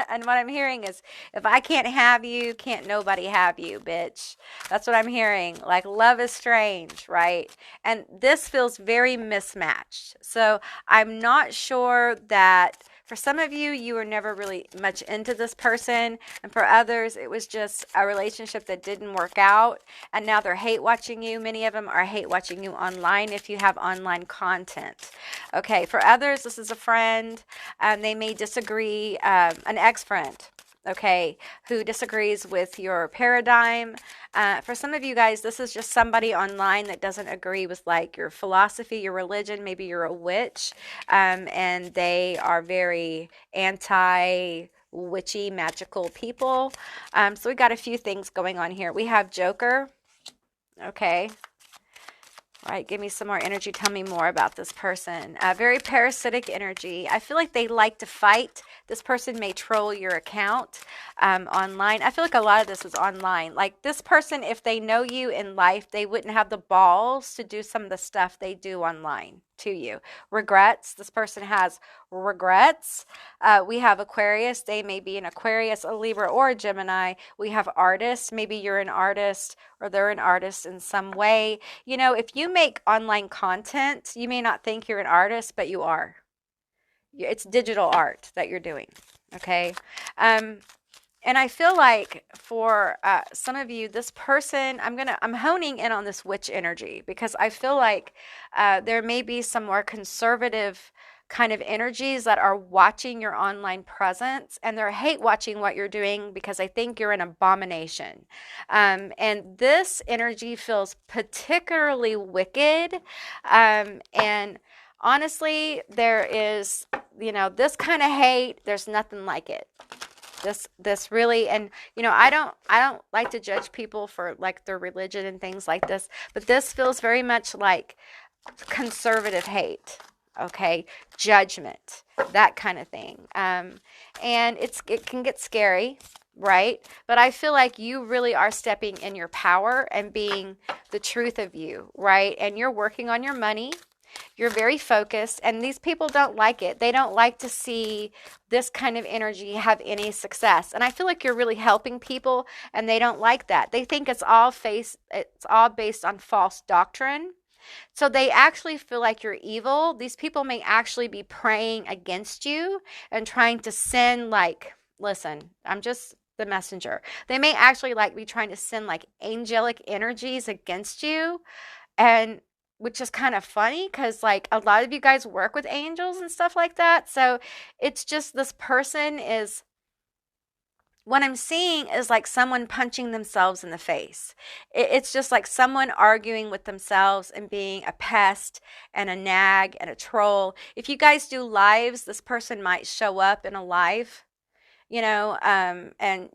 Speaker 2: And what I'm hearing is, if I can't have you, can't nobody have you, bitch. That's what I'm hearing. Like, love is strange, right? And this feels very mismatched. So I'm not sure that for some of you, you were never really much into this person. And for others, it was just a relationship that didn't work out. And now they're hate watching you. Many of them are hate watching you online if you have online content. Okay, for others, this is a friend. They may disagree, an ex-friend, okay, who disagrees with your paradigm. For some of you guys, this is just somebody online that doesn't agree with like your philosophy, your religion. Maybe you're a witch, and they are very anti-witchy, magical people. So we got a few things going on here. We have Joker, okay. All right, give me some more energy. Tell me more about this person. Very parasitic energy. I feel like they like to fight. This person may troll your account online. I feel like a lot of this is online. Like this person, if they know you in life, they wouldn't have the balls to do some of the stuff they do online to you. Regrets. This person has regrets. We have Aquarius. They may be an Aquarius, a Libra, or a Gemini. We have artists. Maybe you're an artist or they're an artist in some way. You know, if you make online content, you may not think you're an artist, but you are. It's digital art that you're doing. Okay. And I feel like for some of you, this person, I'm honing in on this witch energy because I feel like there may be some more conservative kind of energies that are watching your online presence, and they're hate watching what you're doing because they think you're an abomination. And this energy feels particularly wicked. And honestly, there is, this kind of hate, there's nothing like it. This really, and I don't like to judge people for like their religion and things like this, but this feels very much like conservative hate, okay, judgment, that kind of thing, and it can get scary, right? But I feel like you really are stepping in your power and being the truth of you, right? And you're working on your money. You're very focused, and these people don't like it. They don't like to see this kind of energy have any success. And I feel like you're really helping people, and they don't like that. They think it's all based on false doctrine. So they actually feel like you're evil. These people may actually be praying against you and trying to send, like, listen, I'm just the messenger. They may actually like be trying to send like angelic energies against you, and which is kind of funny because like a lot of you guys work with angels and stuff like that. So it's just this person is, what I'm seeing is like someone punching themselves in the face. It's just like someone arguing with themselves and being a pest and a nag and a troll. If you guys do lives, this person might show up in a live, and,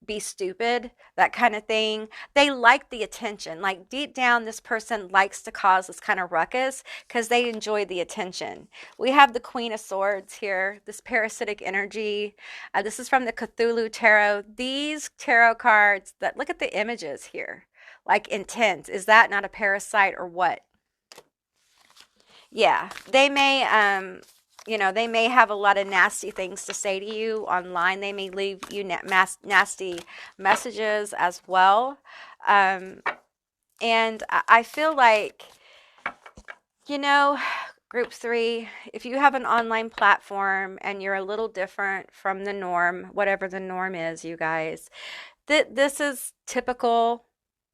Speaker 2: be stupid, that kind of thing. They like the attention. Like deep down, this person likes to cause this kind of ruckus because they enjoy the attention. We have the Queen of Swords here, this parasitic energy. This is from the Cthulhu Tarot. These tarot cards that, look at the images here, like intense. Is that not a parasite or what? Yeah, they may, they may have a lot of nasty things to say to you online. They may leave you nasty messages as well. And I feel like, group 3, if you have an online platform and you're a little different from the norm, whatever the norm is, you guys, this is typical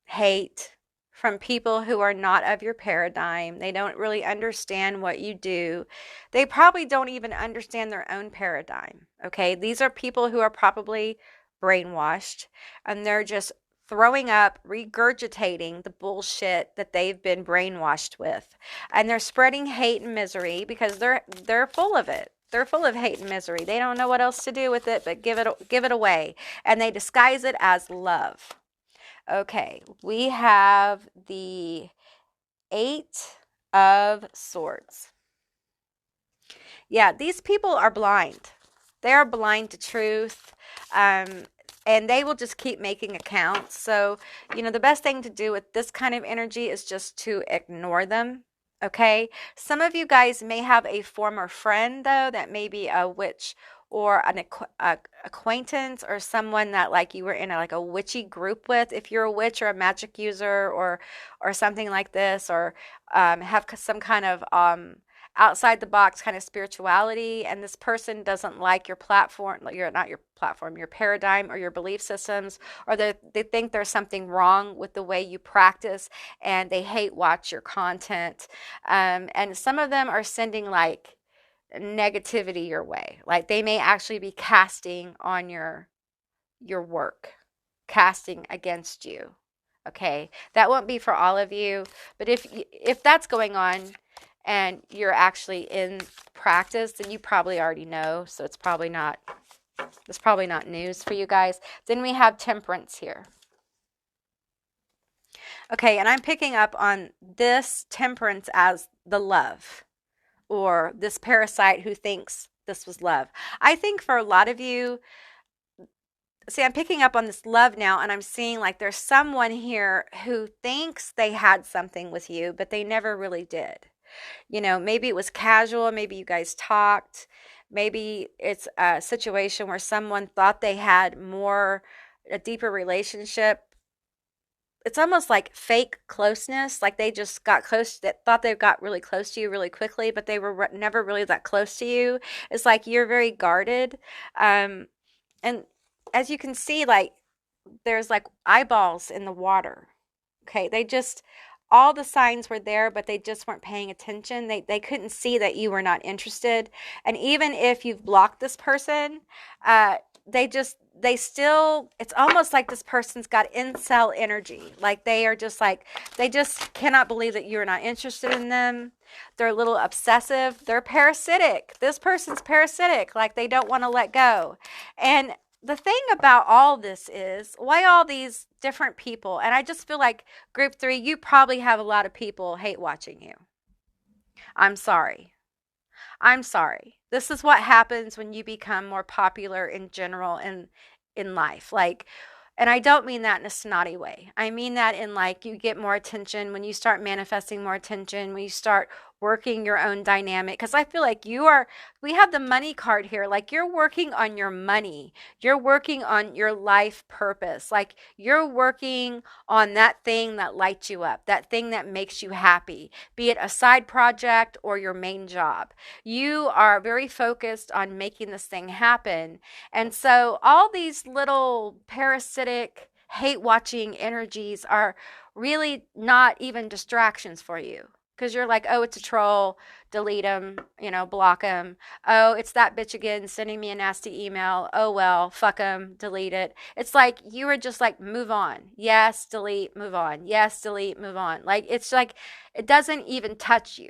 Speaker 2: hate from people who are not of your paradigm. They don't really understand what you do. They probably don't even understand their own paradigm. Okay. These are people who are probably brainwashed, and they're just throwing up, regurgitating the bullshit that they've been brainwashed with. And they're spreading hate and misery because they're full of it. They're full of hate and misery. They don't know what else to do with it but give it away. And they disguise it as love. Okay, we have the 8 of Swords. Yeah, these people are blind. They are blind to truth, and they will just keep making accounts. So, the best thing to do with this kind of energy is just to ignore them. Okay, some of you guys may have a former friend, though, that may be a witch or an acquaintance or someone that like you were in a witchy group with. If you're a witch or a magic user or something like this, or have some kind of outside the box kind of spirituality, and this person doesn't like your platform, your paradigm or your belief systems, or they think there's something wrong with the way you practice, and they hate watch your content. And some of them are sending like negativity your way. Like they may actually be casting on your work, casting against you. Okay, that won't be for all of you, but if that's going on and you're actually in practice, then you probably already know, so it's probably not news for you guys. Then we have Temperance here. Okay, and I'm picking up on this Temperance as the love, or this parasite who thinks this was love. I think for a lot of you, see, I'm picking up on this love now, and I'm seeing like there's someone here who thinks they had something with you, but they never really did. Maybe it was casual, maybe you guys talked, maybe it's a situation where someone thought they had a deeper relationship. It's almost like fake closeness, like they just got close, that thought they got really close to you really quickly, but they were never really that close to you. It's like you're very guarded. And as you can see, like there's like eyeballs in the water. Okay, all the signs were there, but they just weren't paying attention. They couldn't see that you were not interested. And even if you've blocked this person, it's almost like this person's got incel energy. Like they just cannot believe that you're not interested in them. They're a little obsessive. They're parasitic. This person's parasitic. Like they don't want to let go. And the thing about all this is why all these different people, and I just feel like group 3, you probably have a lot of people hate watching you. I'm sorry. This is what happens when you become more popular in general in life. Like, and I don't mean that in a snotty way. I mean that in like you get more attention when you start manifesting more attention, when you start working your own dynamic. Because I feel like we have the money card here. Like you're working on your money, you're working on your life purpose. Like you're working on that thing that lights you up, that thing that makes you happy, be it a side project or your main job. You are very focused on making this thing happen. And so all these little parasitic, hate watching energies are really not even distractions for you. Because you're like, oh, it's a troll, delete them, block them. Oh, it's that bitch again sending me a nasty email. Oh, well, fuck them, delete it. It's like you were just like, move on. Yes, delete, move on. Yes, delete, move on. Like, it's like, it doesn't even touch you.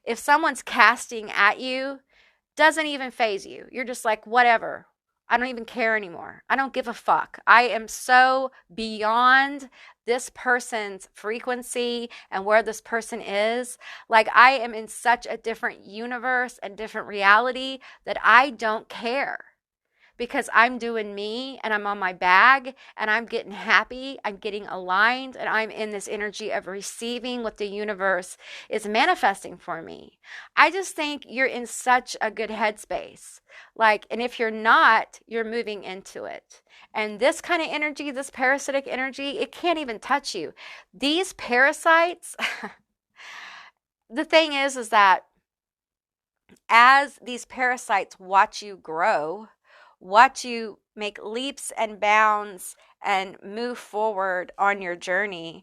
Speaker 2: If someone's casting at you, doesn't even phase you. You're just like, whatever. I don't even care anymore. I don't give a fuck. I am so beyond this person's frequency and where this person is. Like, I am in such a different universe and different reality that I don't care, because I'm doing me and I'm on my bag and I'm getting happy, I'm getting aligned, and I'm in this energy of receiving what the universe is manifesting for me. I just think you're in such a good headspace. Like, and if you're not, you're moving into it. And this kind of energy, this parasitic energy, it can't even touch you. These parasites, the thing is that as these parasites watch you grow, watch you make leaps and bounds and move forward on your journey,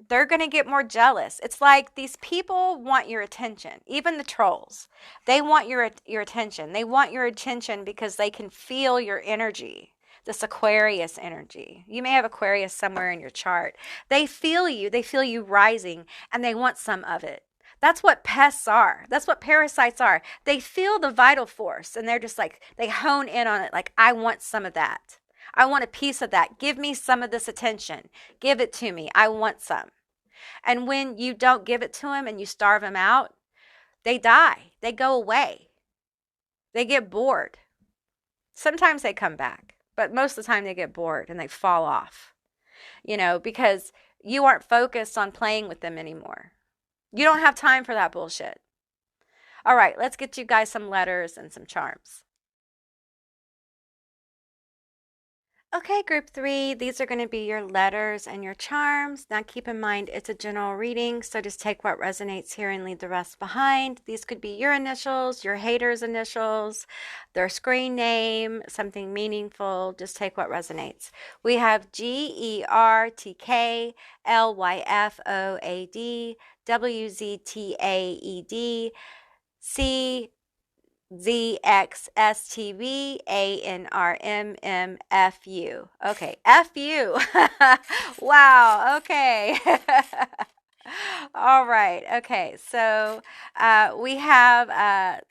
Speaker 2: they're going to get more jealous. It's like these people want your attention, even the trolls. They want your attention. They want your attention because they can feel your energy. This Aquarius energy. You may have Aquarius somewhere in your chart. They feel you rising, and they want some of it. That's what pests are. That's what parasites are. They feel the vital force, and they're just like, they hone in on it. Like, I want some of that. I want a piece of that. Give me some of this attention. Give it to me. I want some. And when you don't give it to them and you starve them out, they die. They go away. They get bored. Sometimes they come back, but most of the time they get bored and they fall off, because you aren't focused on playing with them anymore. You don't have time for that bullshit. All right, let's get you guys some letters and some charms. Okay, group 3, these are going to be your letters and your charms. Now keep in mind it's a general reading, so just take what resonates here and leave the rest behind. These could be your initials, your haters' initials, their screen name, something meaningful. Just take what resonates. We have GERTKLYFOAD, WZTAED, ZXSTVANRMMFU. Okay, FU. Wow, okay. All right, okay, so we have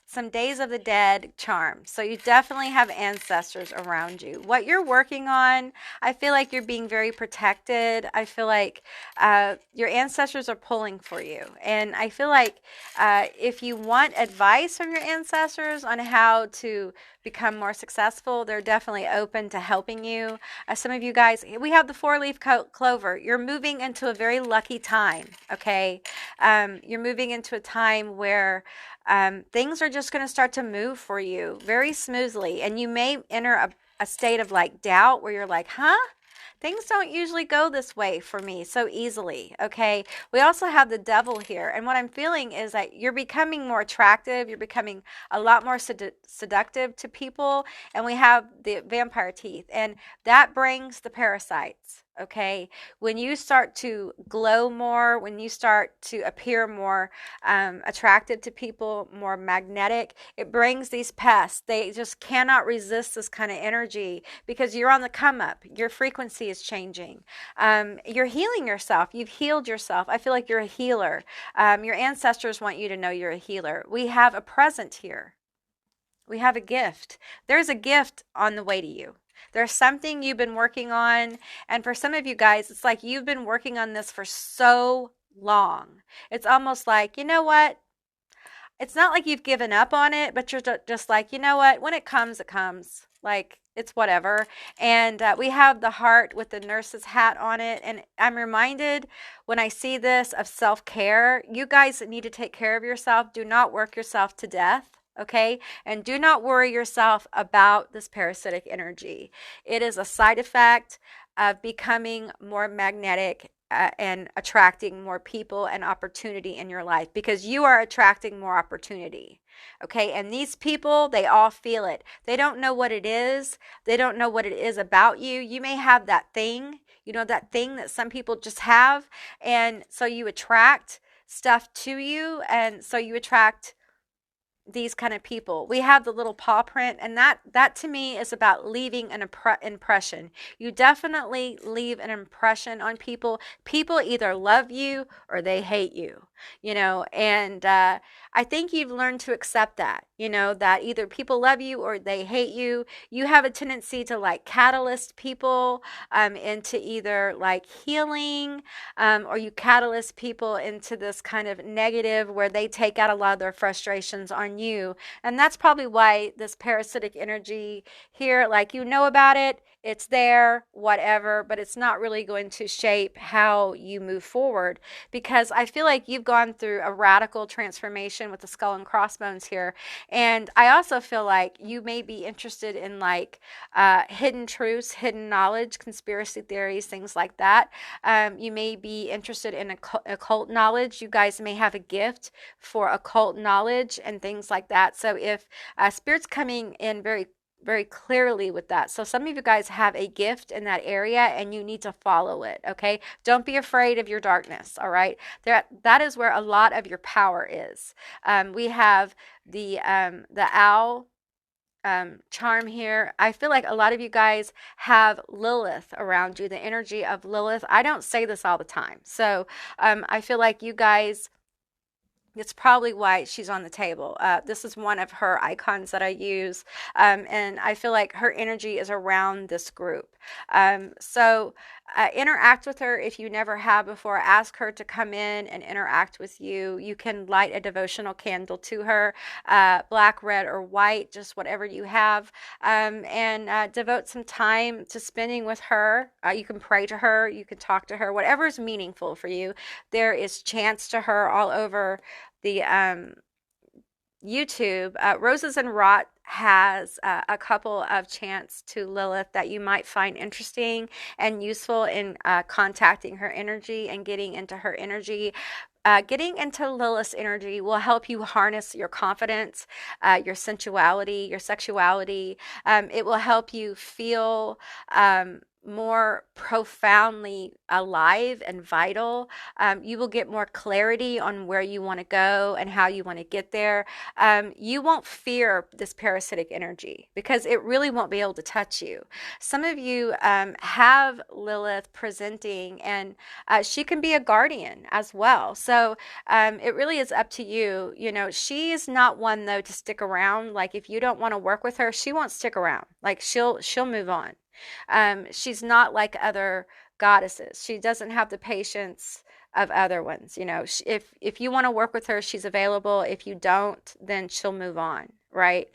Speaker 2: some Days of the Dead charms. So you definitely have ancestors around you. What you're working on, I feel like you're being very protected. I feel like your ancestors are pulling for you. And I feel like if you want advice from your ancestors on how to become more successful, they're definitely open to helping you. Some of you guys, we have the 4-leaf clover. You're moving into a very lucky time, okay? You're moving into a time where things are just going to start to move for you very smoothly. And you may enter a state of like doubt where you're like, huh? Things don't usually go this way for me so easily, okay? We also have the devil here. And what I'm feeling is that you're becoming more attractive. You're becoming a lot more seductive to people. And we have the vampire teeth. And that brings the parasites, okay? When you start to glow more, when you start to appear more attractive to people, more magnetic, it brings these pests. They just cannot resist this kind of energy because you're on the come up. Your frequency is changing. You're healing yourself. You've healed yourself. I feel like you're a healer. Your ancestors want you to know you're a healer. We have a present here. We have a gift. There's a gift on the way to you. There's something you've been working on. And for some of you guys, it's like you've been working on this for so long. It's almost like, you know what? It's not like you've given up on it, but you're just like, you know what? When it comes, it comes. like it's whatever. And we have the heart with the nurse's hat on it. And I'm reminded when I see this of self-care. You guys need to take care of yourself. Do not work yourself to death. Okay. And do not worry yourself about this parasitic energy. It is a side effect of becoming more magnetic and attracting more people and opportunity in your life, because you are attracting more opportunity. Okay. And these people, they all feel it. They don't know what it is. They don't know what it is about you. You may have that thing, that thing that some people just have. And so you attract stuff to you. And so you attract these kind of people. We have the little paw print, and that to me is about leaving an impression. You definitely leave an impression on people. People either love you or they hate you, and I think you've learned to accept that, that either people love you or they hate you. You have a tendency to like catalyst people into either like healing, or you catalyst people into this kind of negative where they take out a lot of their frustrations on you. And that's probably why this parasitic energy here, like, about it, it's there, whatever, but it's not really going to shape how you move forward, because I feel like you've gone through a radical transformation with the skull and crossbones here. And I also feel like you may be interested in like hidden truths, hidden knowledge, conspiracy theories, things like that. You may be interested in occult knowledge. You guys may have a gift for occult knowledge and things like that. So if Spirit's coming in very very clearly with that. So some of you guys have a gift in that area and you need to follow it. Okay. Don't be afraid of your darkness. All right. That is where a lot of your power is. We have the owl charm here. I feel like a lot of you guys have Lilith around you, the energy of Lilith. I don't say this all the time. So I feel like you guys, it's probably why she's on the table. This is one of her icons that I use. And I feel like her energy is around this group. So interact with her if you never have before. Ask her to come in and interact with you. You can light a devotional candle to her, black, red, or white, just whatever you have. And devote some time to spending with her. You can pray to her. You can talk to her. Whatever is meaningful for you. There is chants to her all over the YouTube. Roses and Rot has a couple of chants to Lilith that you might find interesting and useful in contacting her energy and getting into her energy. Getting into Lilith's energy will help you harness your confidence, your sensuality, your sexuality. It will help you feel more profoundly alive and vital. You will get more clarity on where you want to go and how you want to get there. You won't fear this parasitic energy because it really won't be able to touch you. Some of you have Lilith presenting, and she can be a guardian as well. So it really is up to you. She's not one though to stick around. Like if you don't want to work with her, she won't stick around. Like she'll move on. She's not like other goddesses. She doesn't have the patience of other ones. If you want to work with her, she's available. If you don't, then she'll move on, right?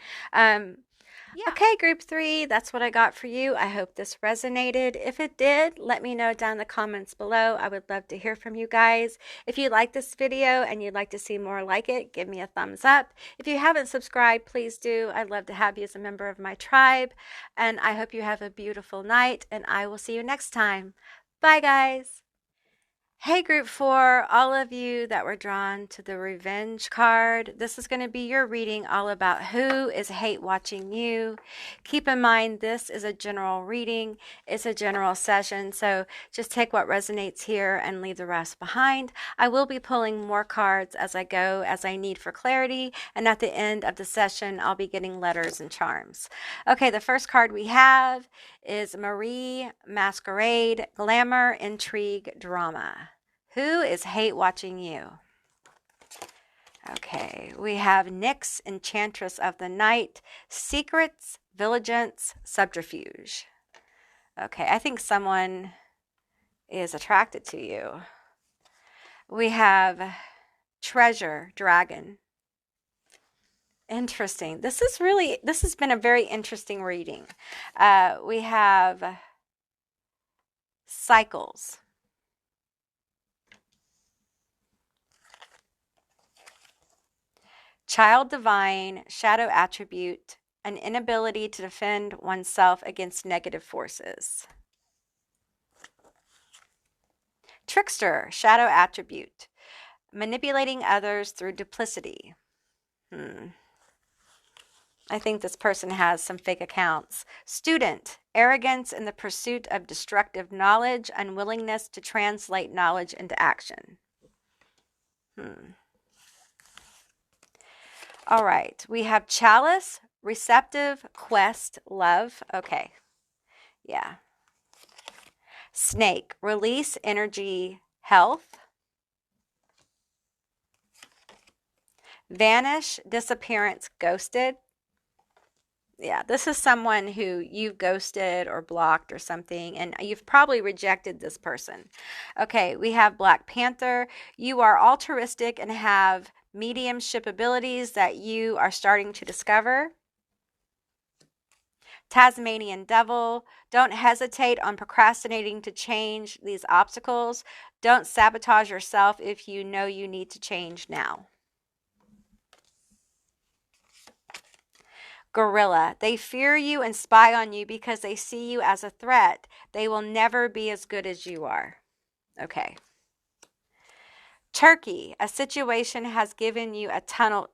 Speaker 2: Yeah. Okay, group 3, that's what I got for you. I hope this resonated. If it did, let me know down in the comments below. I would love to hear from you guys. If you like this video and you'd like to see more like it, give me a thumbs up. If you haven't subscribed, please do. I'd love to have you as a member of my tribe. And I hope you have a beautiful night, and I will see you next time. Bye, guys. Hey group 4, all of you that were drawn to the revenge card, this is going to be your reading all about who is hate watching you. Keep in mind this is a general reading, it's a general session, so just take what resonates here and leave the rest behind. I will be pulling more cards as I go, as I need for clarity, and at the end of the session I'll be getting letters and charms. Okay, the first card we have is Marie Masquerade, Glamour, Intrigue, Drama. Who is hate watching you? Okay, we have Nyx, Enchantress of the Night, Secrets, Vigilance, Subterfuge. Okay, I think someone is attracted to you. We have Treasure, Dragon. Interesting. This has been a very interesting reading. We have cycles. Child divine, shadow attribute, an inability to defend oneself against negative forces. Trickster, shadow attribute, manipulating others through duplicity. I think this person has some fake accounts. Student, arrogance in the pursuit of destructive knowledge, unwillingness to translate knowledge into action. All right, we have chalice, receptive, quest, love. Okay, yeah. Snake, release, energy, health. Vanish, disappearance, ghosted. Yeah, this is someone who you've ghosted or blocked or something, and you've probably rejected this person. Okay, we have Black Panther. You are altruistic and have mediumship abilities that you are starting to discover. Tasmanian Devil. Don't hesitate on procrastinating to change these obstacles. Don't sabotage yourself if you know you need to change now. Gorilla. They fear you and spy on you because they see you as a threat. They will never be as good as you are. Okay. Turkey. A situation has given you tunnel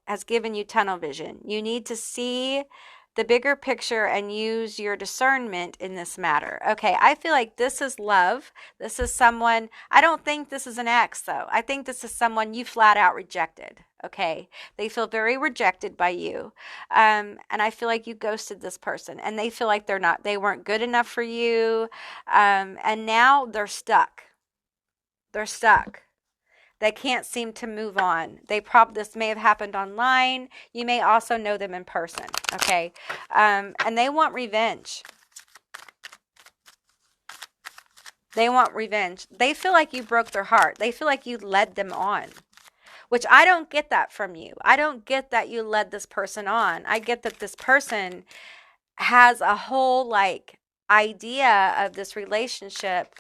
Speaker 2: vision. You need to see the bigger picture and use your discernment in this matter. Okay, I feel like this is love. This is someone, I don't think this is an ex though. I think this is someone you flat out rejected. Okay, they feel very rejected by you. And I feel like you ghosted this person and they feel like they weren't good enough for you. And now they're stuck. They're stuck. They can't seem to move on. This may have happened online. You may also know them in person, okay? And they want revenge. They want revenge. They feel like you broke their heart. They feel like you led them on, which I don't get that from you. I don't get that you led this person on. I get that this person has a whole idea of this relationship.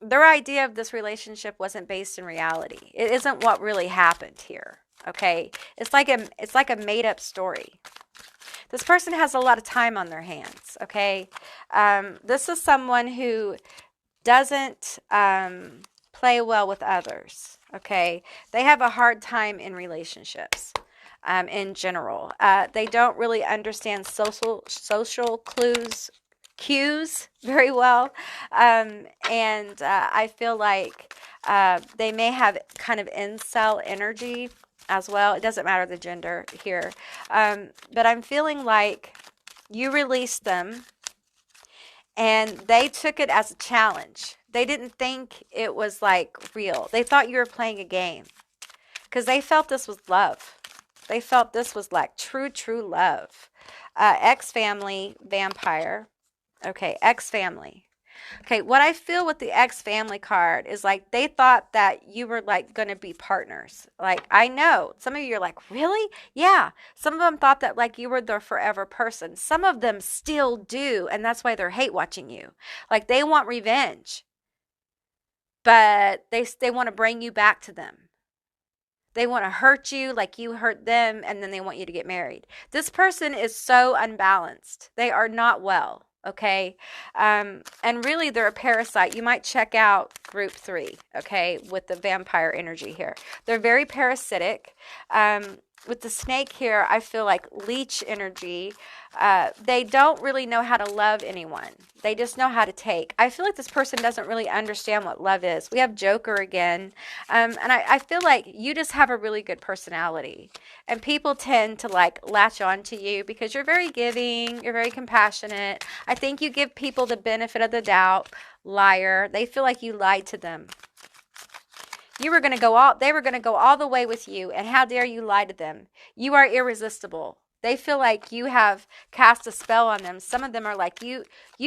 Speaker 2: Their idea of this relationship wasn't based in reality. It isn't what really happened here. Okay, it's like a made up story. This person has a lot of time on their hands. Okay, this is someone who doesn't play well with others. Okay, they have a hard time in relationships. In general, they don't really understand social cues very well, and I feel like they may have kind of incel energy as well. It doesn't matter the gender here, but I'm feeling like you released them and they took it as a challenge. They didn't think it was real. They thought you were playing a game because they felt this was love. They felt this was true love. Ex-family, vampire. Okay, ex-family. Okay, what I feel with the ex-family card is they thought that you were going to be partners. I know some of you are really? Yeah. Some of them thought that you were their forever person. Some of them still do, and that's why they're hate watching you. They want revenge, but they want to bring you back to them. They want to hurt you like you hurt them, and then they want you to get married. This person is so unbalanced. They are not well. Okay, and really they're a parasite. You might check out group 3, okay, with the vampire energy here. They're very parasitic. With the snake here, I feel like leech energy. They don't really know how to love anyone. They just know how to take. I feel like this person doesn't really understand what love is. We have Joker again. And I feel like you just have a really good personality. And people tend to latch on to you because you're very giving. You're very compassionate. I think you give people the benefit of the doubt. Liar. They feel like you lied to them. They were going to go all the way with you, and how dare you lie to them? You are irresistible. They feel like you have cast a spell on them. Some of them are like, you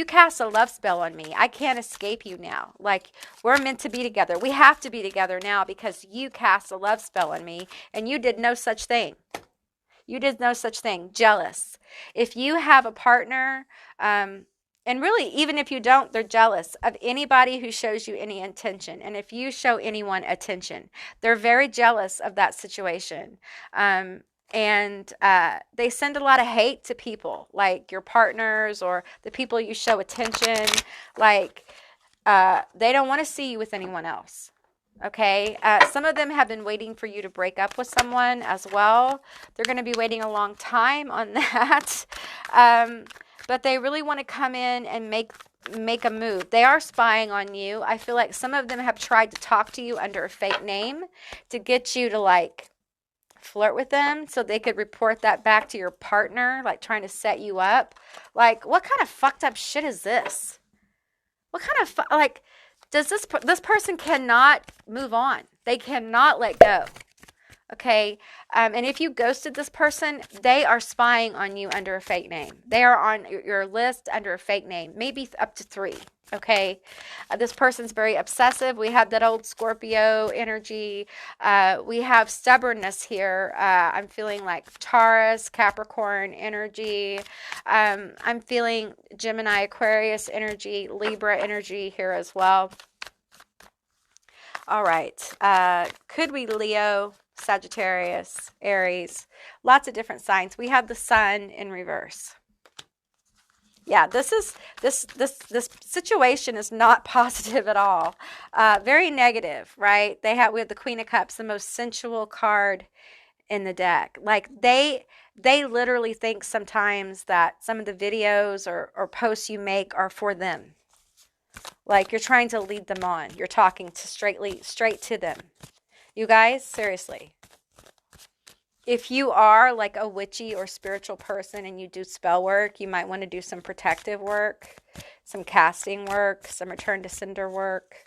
Speaker 2: cast a love spell on me. I can't escape you now. Like, we're meant to be together. We have to be together now because you cast a love spell on me and you did no such thing. You did no such thing. Jealous. If you have a partner, and really, even if you don't, they're jealous of anybody who shows you any attention. And if you show anyone attention, they're very jealous of that situation. And they send a lot of hate to people, like your partners or the people you show attention. Like, they don't want to see you with anyone else. Okay. Some of them have been waiting for you to break up with someone as well. They're going to be waiting a long time on that. But they really want to come in and make a move. They are spying on you. I feel like some of them have tried to talk to you under a fake name to get you to like flirt with them so they could report that back to your partner, like trying to set you up. Like, what kind of fucked up shit is this? What kind of like does this person cannot move on. They cannot let go. Okay. And if you ghosted this person, they are spying on you under a fake name. They are on your list under a fake name, maybe up to 3. Okay. This person's very obsessive. We have that old Scorpio energy. We have stubbornness here. I'm feeling like Taurus, Capricorn energy. I'm feeling Gemini, Aquarius energy, Libra energy here as well. All right. Could we Leo, Sagittarius, Aries, lots of different signs. We have the sun in reverse. Yeah, this situation is not positive at all. Very negative, right? We have the Queen of Cups, the most sensual card in the deck. Like they literally think sometimes that some of the videos or posts you make are for them. Like you're trying to lead them on. You're talking straight to them. You guys, seriously. If you are like a witchy or spiritual person and you do spell work, you might want to do some protective work, some casting work, some return to sender work,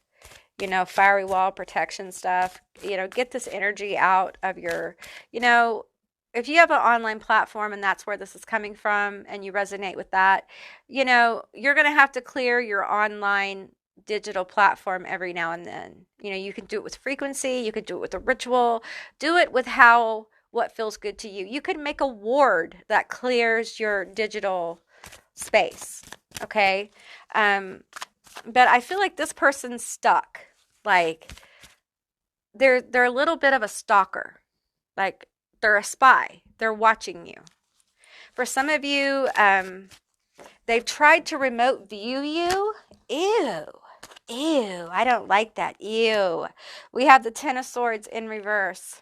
Speaker 2: fiery wall protection stuff. Get this energy out of your, if you have an online platform and that's where this is coming from and you resonate with that, you're going to have to clear your online digital platform every now and then. You can do it with frequency, you could do it with a ritual, do it with what feels good to you. You could make a ward that clears your digital space. Okay. But I feel like this person's stuck. Like they're a little bit of a stalker. Like they're a spy. They're watching you. For some of you, they've tried to remote view you. Ew, I don't like that. Ew. We have the Ten of Swords in reverse.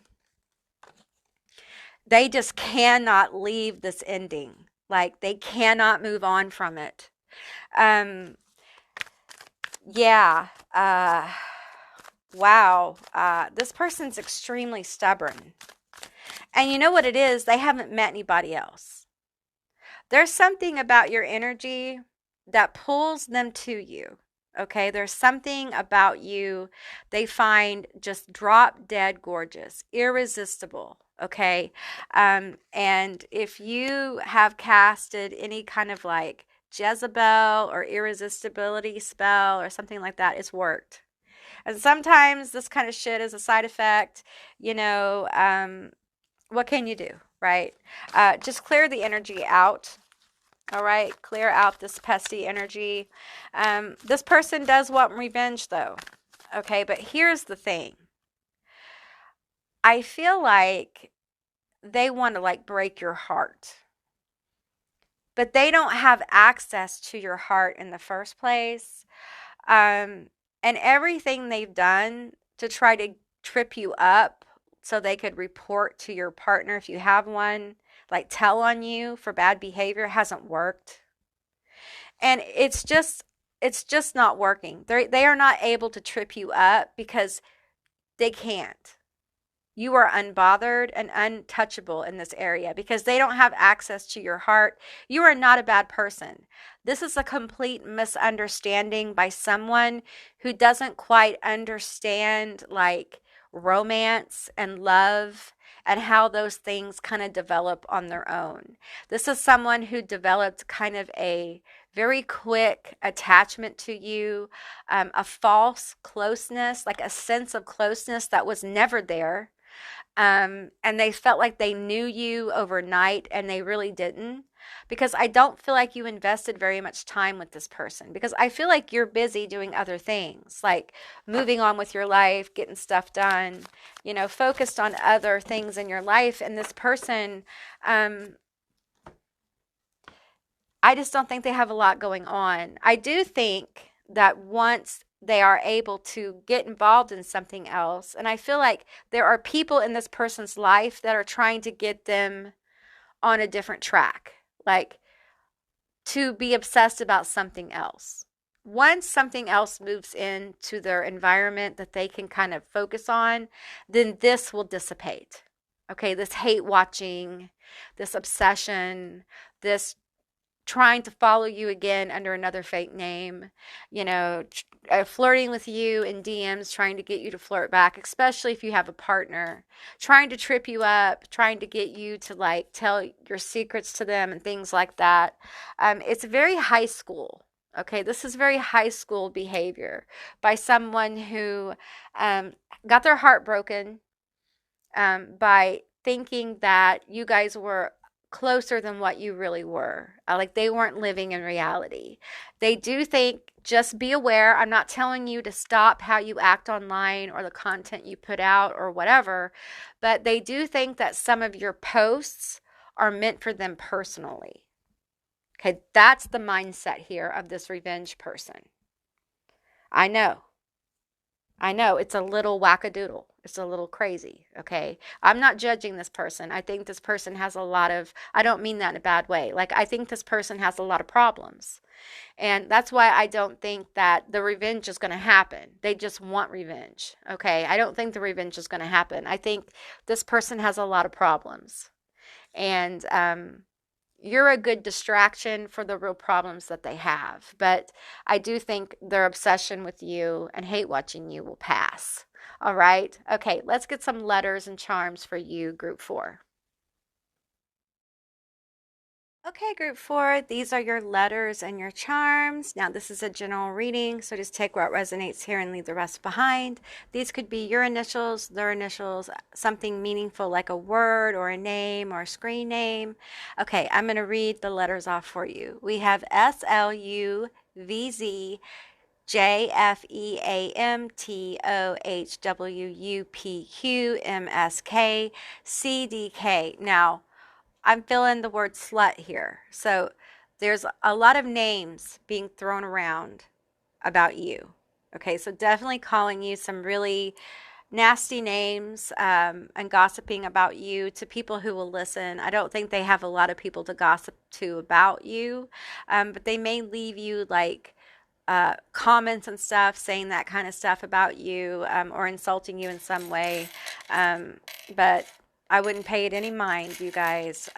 Speaker 2: They just cannot leave this ending. Like they cannot move on from it. Yeah. Wow. This person's extremely stubborn. And you know what it is? They haven't met anybody else. There's something about your energy that pulls them to you. Okay, there's something about you they find just drop dead gorgeous, irresistible. Okay, and if you have casted any kind of like Jezebel or irresistibility spell or something like that, it's worked. And sometimes this kind of shit is a side effect. What can you do, right? Just clear the energy out. All right, clear out this pesty energy. This person does want revenge though. Okay, but here's the thing. I feel like they want to like break your heart. But they don't have access to your heart in the first place. And everything they've done to try to trip you up so they could report to your partner if you have one, like tell on you for bad behavior, hasn't worked. And it's just not working. They are not able to trip you up because they can't. You are unbothered and untouchable in this area because they don't have access to your heart. You are not a bad person. This is a complete misunderstanding by someone who doesn't quite understand like romance and love and how those things kind of develop on their own. This is someone who developed kind of a very quick attachment to you, a false closeness, like a sense of closeness that was never there. And they felt like they knew you overnight and they really didn't. Because I don't feel like you invested very much time with this person. Because I feel like you're busy doing other things, like moving on with your life, getting stuff done, focused on other things in your life. And this person, I just don't think they have a lot going on. I do think that once they are able to get involved in something else, and I feel like there are people in this person's life that are trying to get them on a different track, like to be obsessed about something else. Once something else moves into their environment that they can kind of focus on, then this will dissipate. Okay, this hate watching, this obsession, this trying to follow you again under another fake name, flirting with you in DMs, trying to get you to flirt back, especially if you have a partner, trying to trip you up, trying to get you to like tell your secrets to them and things like that. It's very high school. Okay, this is very high school behavior by someone who got their heart broken by thinking that you guys were closer than what you really were. Like they weren't living in reality. They do think, just be aware. I'm not telling you to stop how you act online or the content you put out or whatever, but they do think that some of your posts are meant for them personally. Okay, that's the mindset here of this revenge person. I know. I know it's a little wackadoodle. It's a little crazy, okay? I'm not judging this person. I think this person has a lot of, I don't mean that in a bad way. Like, I think this person has a lot of problems. And that's why I don't think that the revenge is going to happen. They just want revenge, okay? I don't think the revenge is going to happen. I think this person has a lot of problems. And you're a good distraction for the real problems that they have. But I do think their obsession with you and hate watching you will pass. All right. Okay, let's get some letters and charms for you, group 4. Okay, group 4, these are your letters and your charms. Now, this is a general reading, so just take what resonates here and leave the rest behind. These could be your initials, their initials, something meaningful like a word or a name or a screen name. Okay, I'm going to read the letters off for you. We have SLUVZ, JFEAMTOHWUPQMSK, CDK. Now, I'm filling the word slut here. So there's a lot of names being thrown around about you. Okay, so definitely calling you some really nasty names and gossiping about you to people who will listen. I don't think they have a lot of people to gossip to about you, but they may leave you like comments and stuff saying that kind of stuff about you or insulting you in some way. But I wouldn't pay it any mind, you guys.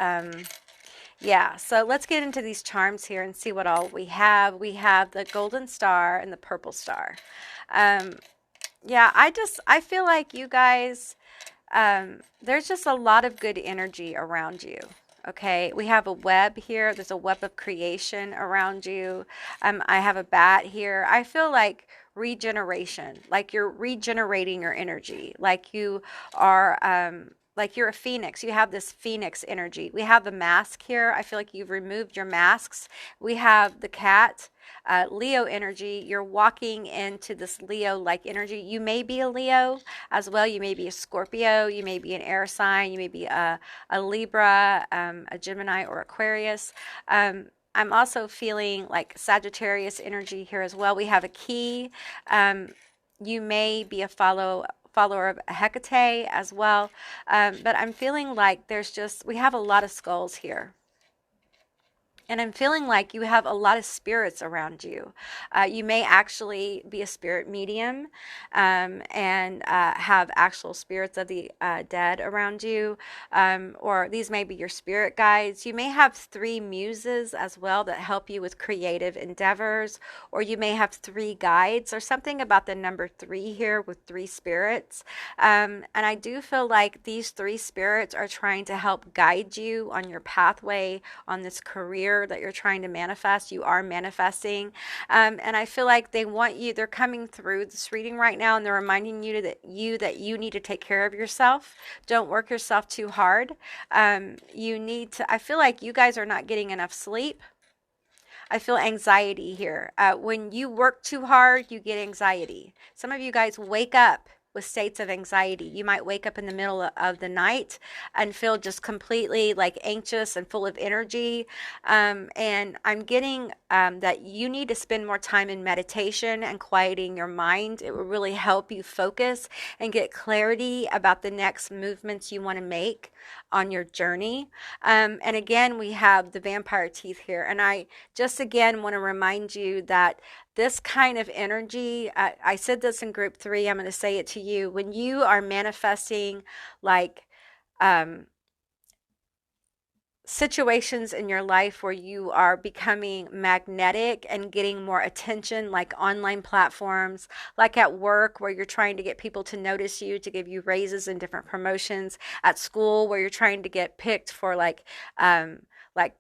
Speaker 2: Yeah, so let's get into these charms here and see what all we have. We have the golden star and the purple star. Yeah, I feel like you guys, there's just a lot of good energy around you. Okay, we have a web here. There's a web of creation around you. I have a bat here. I feel like regeneration, like you're regenerating your energy, like you are, like you're a phoenix. You have this phoenix energy. We have the mask here. I feel like you've removed your masks. We have the cat, Leo energy. You're walking into this Leo-like energy. You may be a Leo as well. You may be a Scorpio. You may be an air sign. You may be a Libra, a Gemini, or Aquarius. I'm also feeling like Sagittarius energy here as well. We have a key. You may be a follower of Hecate as well. But I'm feeling like we have a lot of skulls here. And I'm feeling like you have a lot of spirits around you. You may actually be a spirit medium and have actual spirits of the dead around you, or these may be your spirit guides. You may have three muses as well that help you with creative endeavors, or you may have three guides, or something about the number three here with three spirits. And I do feel like these three spirits are trying to help guide you on your pathway on this career that you're trying to manifest. You are manifesting. And I feel like they want you, they're coming through this reading right now, and they're reminding you need to take care of yourself. Don't work yourself too hard. You need to, I feel like you guys are not getting enough sleep. I feel anxiety here. When you work too hard, you get anxiety. Some of you guys wake up with states of anxiety. You might wake up in the middle of the night and feel just completely like anxious and full of energy. And I'm getting that you need to spend more time in meditation and quieting your mind. It will really help you focus and get clarity about the next movements you want to make on your journey. And again, we have the vampire teeth here. And I just again want to remind you that this kind of energy, I said this in group 3, I'm going to say it to you. When you are manifesting like situations in your life where you are becoming magnetic and getting more attention, like online platforms, like at work where you're trying to get people to notice you, to give you raises and different promotions, at school where you're trying to get picked for like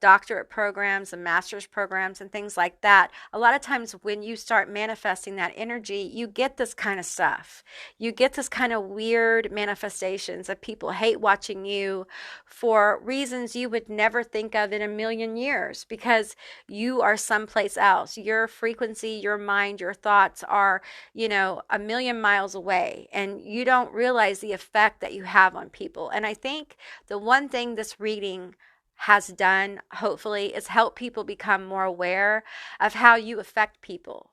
Speaker 2: doctorate programs and master's programs and things like that. A lot of times when you start manifesting that energy, you get this kind of stuff. You get this kind of weird manifestations of people hate watching you for reasons you would never think of in a million years, because you are someplace else. Your frequency, your mind, your thoughts are, a million miles away, and you don't realize the effect that you have on people. And I think the one thing this reading has done, hopefully, is help people become more aware of how you affect people.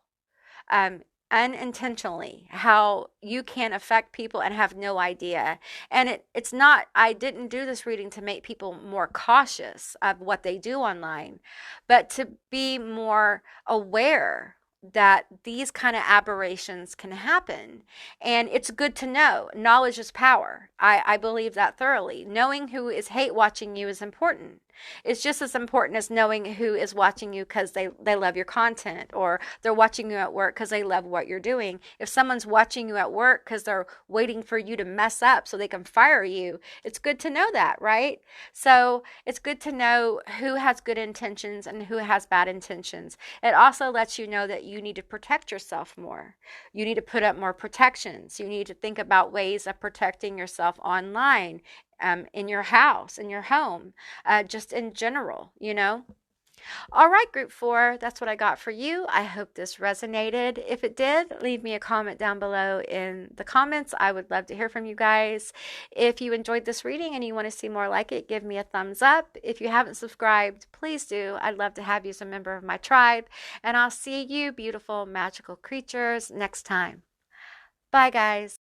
Speaker 2: Unintentionally, how you can affect people and have no idea. And it's not, I didn't do this reading to make people more cautious of what they do online, but to be more aware that these kind of aberrations can happen. And it's good to know. Knowledge is power. I believe that thoroughly. Knowing who is hate watching you is important. It's just as important as knowing who is watching you because they love your content, or they're watching you at work because they love what you're doing. If someone's watching you at work because they're waiting for you to mess up so they can fire you, it's good to know that, right? So it's good to know who has good intentions and who has bad intentions. It also lets you know that you need to protect yourself more. You need to put up more protections. You need to think about ways of protecting yourself online, in your house, in your home, just in general. All right, group 4, that's what I got for you. I hope this resonated. If it did, leave me a comment down below in the comments. I would love to hear from you guys. If you enjoyed this reading and you want to see more like it, give me a thumbs up. If you haven't subscribed, please do. I'd love to have you as a member of my tribe. And I'll see you, beautiful, magical creatures, next time. Bye, guys.